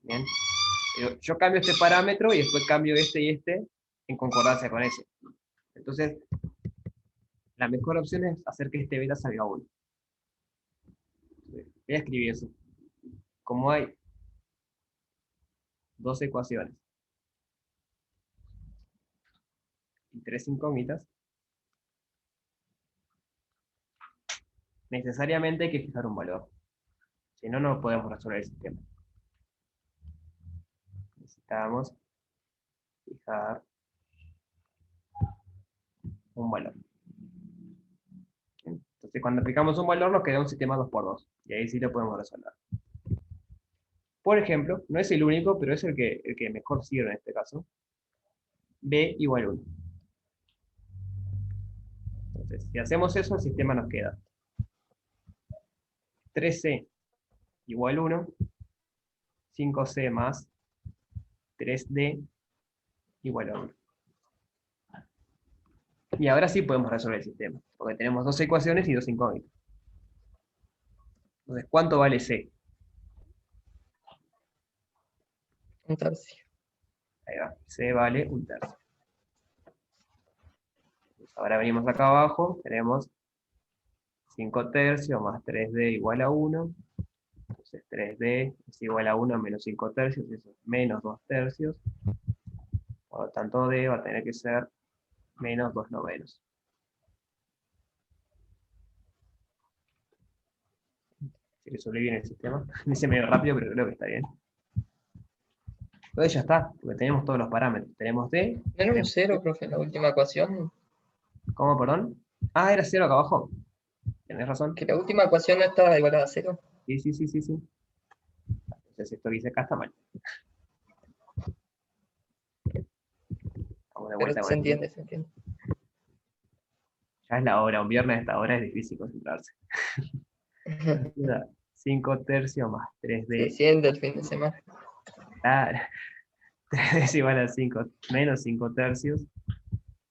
Bien. Yo cambio este parámetro y después cambio este y este en concordancia con ese. Entonces, la mejor opción es hacer que este beta salga 1. Voy a escribir eso. Como hay dos ecuaciones y tres incógnitas, necesariamente hay que fijar un valor. Si no, no podemos resolver el sistema. Necesitamos fijar un valor. Entonces, cuando aplicamos un valor, nos queda un sistema 2×2. Y ahí sí lo podemos resolver. Por ejemplo, no es el único, pero es el que mejor sirve en este caso. B igual 1. Entonces, si hacemos eso, el sistema nos queda 3C igual 1, 5C más 3D igual a 1. Y ahora sí podemos resolver el sistema, porque tenemos dos ecuaciones y dos incógnitas. Entonces, ¿cuánto vale C? Un tercio. Ahí va, C vale 1/3. Entonces, ahora venimos acá abajo, tenemos 5/3 más 3D igual a 1. Entonces 3D es igual a 1 menos 5/3, eso es menos 2/3. Por lo tanto, D va a tener que ser menos 2/9. Si resolví bien el sistema. Dice medio rápido, pero creo que está bien. Entonces ya está, porque tenemos todos los parámetros. Tenemos D. ¿No era un tenemos- 0, profe, la última ecuación? ¿Cómo, perdón? Ah, era 0 acá abajo. Tenés razón. Que la última ecuación no estaba igual a 0. Sí. Entonces esto que hice acá está mal. Vamos de vuelta Pero con se esto. entiende, se entiende. Ya es la hora, un viernes a esta hora es difícil concentrarse. 5/3 más Se 3D. siente el fin de semana. Claro. 3D es igual a 5, menos 5/3.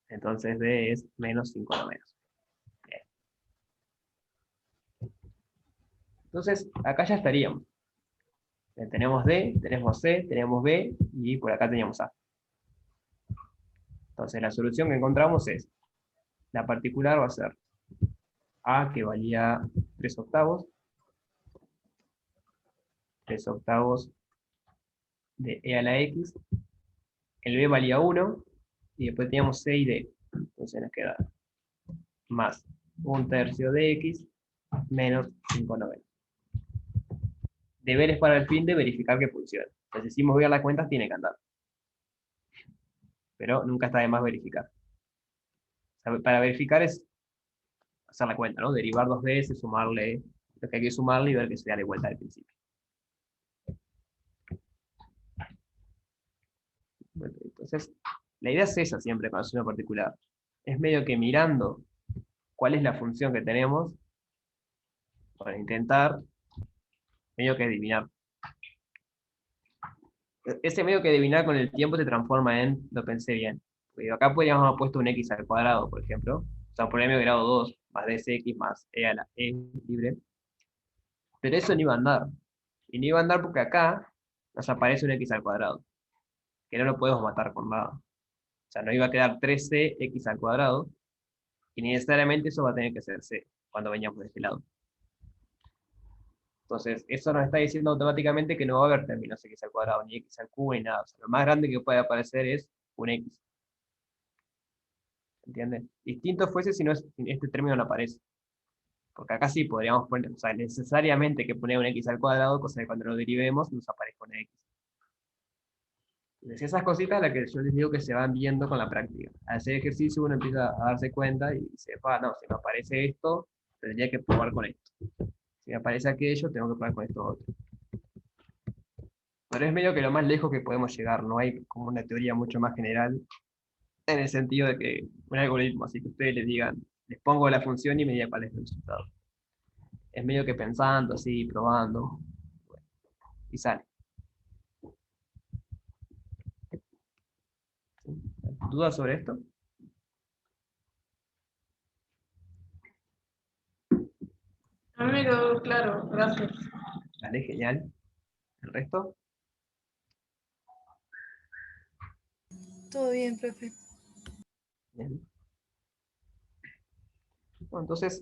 Entonces D es menos 5/9. Bien. Entonces, acá ya estaríamos. Tenemos D, tenemos C, tenemos B y por acá teníamos A. Entonces la solución que encontramos es, la particular va a ser A, que valía 3/8, 3/8 de E a la X, el B valía 1, y después teníamos C y D. Entonces nos queda más 1/3 de X menos 5/9. Deberes para el fin de verificar que funciona. Entonces, si hicimos bien las cuentas, tiene que andar. Pero nunca está de más verificar. O sea, para verificar es hacer la cuenta, ¿no? Derivar 2 veces, sumarle lo que hay que sumarle y ver que se da de vuelta al principio. Bueno, entonces, la idea es esa siempre cuando es una particular. es medio que mirando cuál es la función que tenemos, para intentar medio que adivinar. Ese medio que adivinar con el tiempo se transforma en, lo pensé bien. Porque acá podríamos haber puesto un x al cuadrado, por ejemplo. O sea, polinomio de grado 2 más dsx más e a la e libre. Pero eso no iba a andar. Y no iba a andar porque acá nos aparece un x al cuadrado, que no lo podemos matar con nada. O sea, no iba a quedar 13 x al cuadrado, y necesariamente eso va a tener que ser c, cuando veníamos de este lado. Entonces, eso nos está diciendo automáticamente que no va a haber términos x al cuadrado, ni x al cubo, ni nada. O sea, lo más grande que puede aparecer es un x. ¿Entienden? Distinto fuese si este término no aparece. Porque acá sí podríamos poner, o sea, necesariamente que poner un x al cuadrado, cosa que cuando lo derivemos nos aparezca un x. Entonces, esas cositas las que yo les digo que se van viendo con la práctica. Al hacer ejercicio uno empieza a darse cuenta y dice, no, si me aparece esto, tendría que probar con esto. Si me aparece aquello, tengo que probar con esto otro. Pero es medio que lo más lejos que podemos llegar, no hay como una teoría mucho más general, en el sentido de que un algoritmo, así que ustedes les digan, les pongo la función y me digan cuál es el resultado. Es medio que pensando, así, probando, y sale. ¿Dudas sobre esto? A mí me quedó claro, gracias. Vale, genial. ¿El resto? Todo bien, profe. Bien. Bueno, entonces,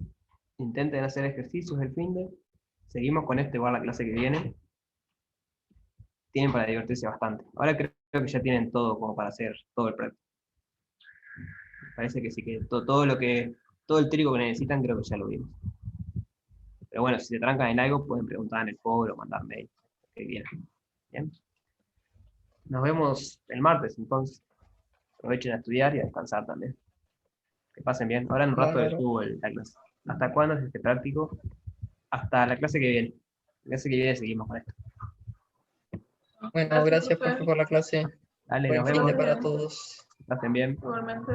intenten hacer ejercicios el finde. Seguimos con esto igual la clase que viene. Tienen para divertirse bastante. Ahora creo que ya tienen todo como para hacer todo el práctico. Parece que sí, que todo el trigo que necesitan creo que ya lo vimos. Pero bueno, si se trancan en algo, pueden preguntar en el foro, mandar mail. Que bien. Bien. Nos vemos el martes, entonces. Aprovechen a estudiar y a descansar también. Que pasen bien. Ahora en un rato Bárbaro. estuvo la clase. ¿Hasta cuándo es este práctico? Hasta la clase que viene. La clase que viene seguimos con esto. Bueno, gracias, profe, profe. por la clase. Dale, Buen nos fin de vemos. para todos. Que pasen bien. Igualmente.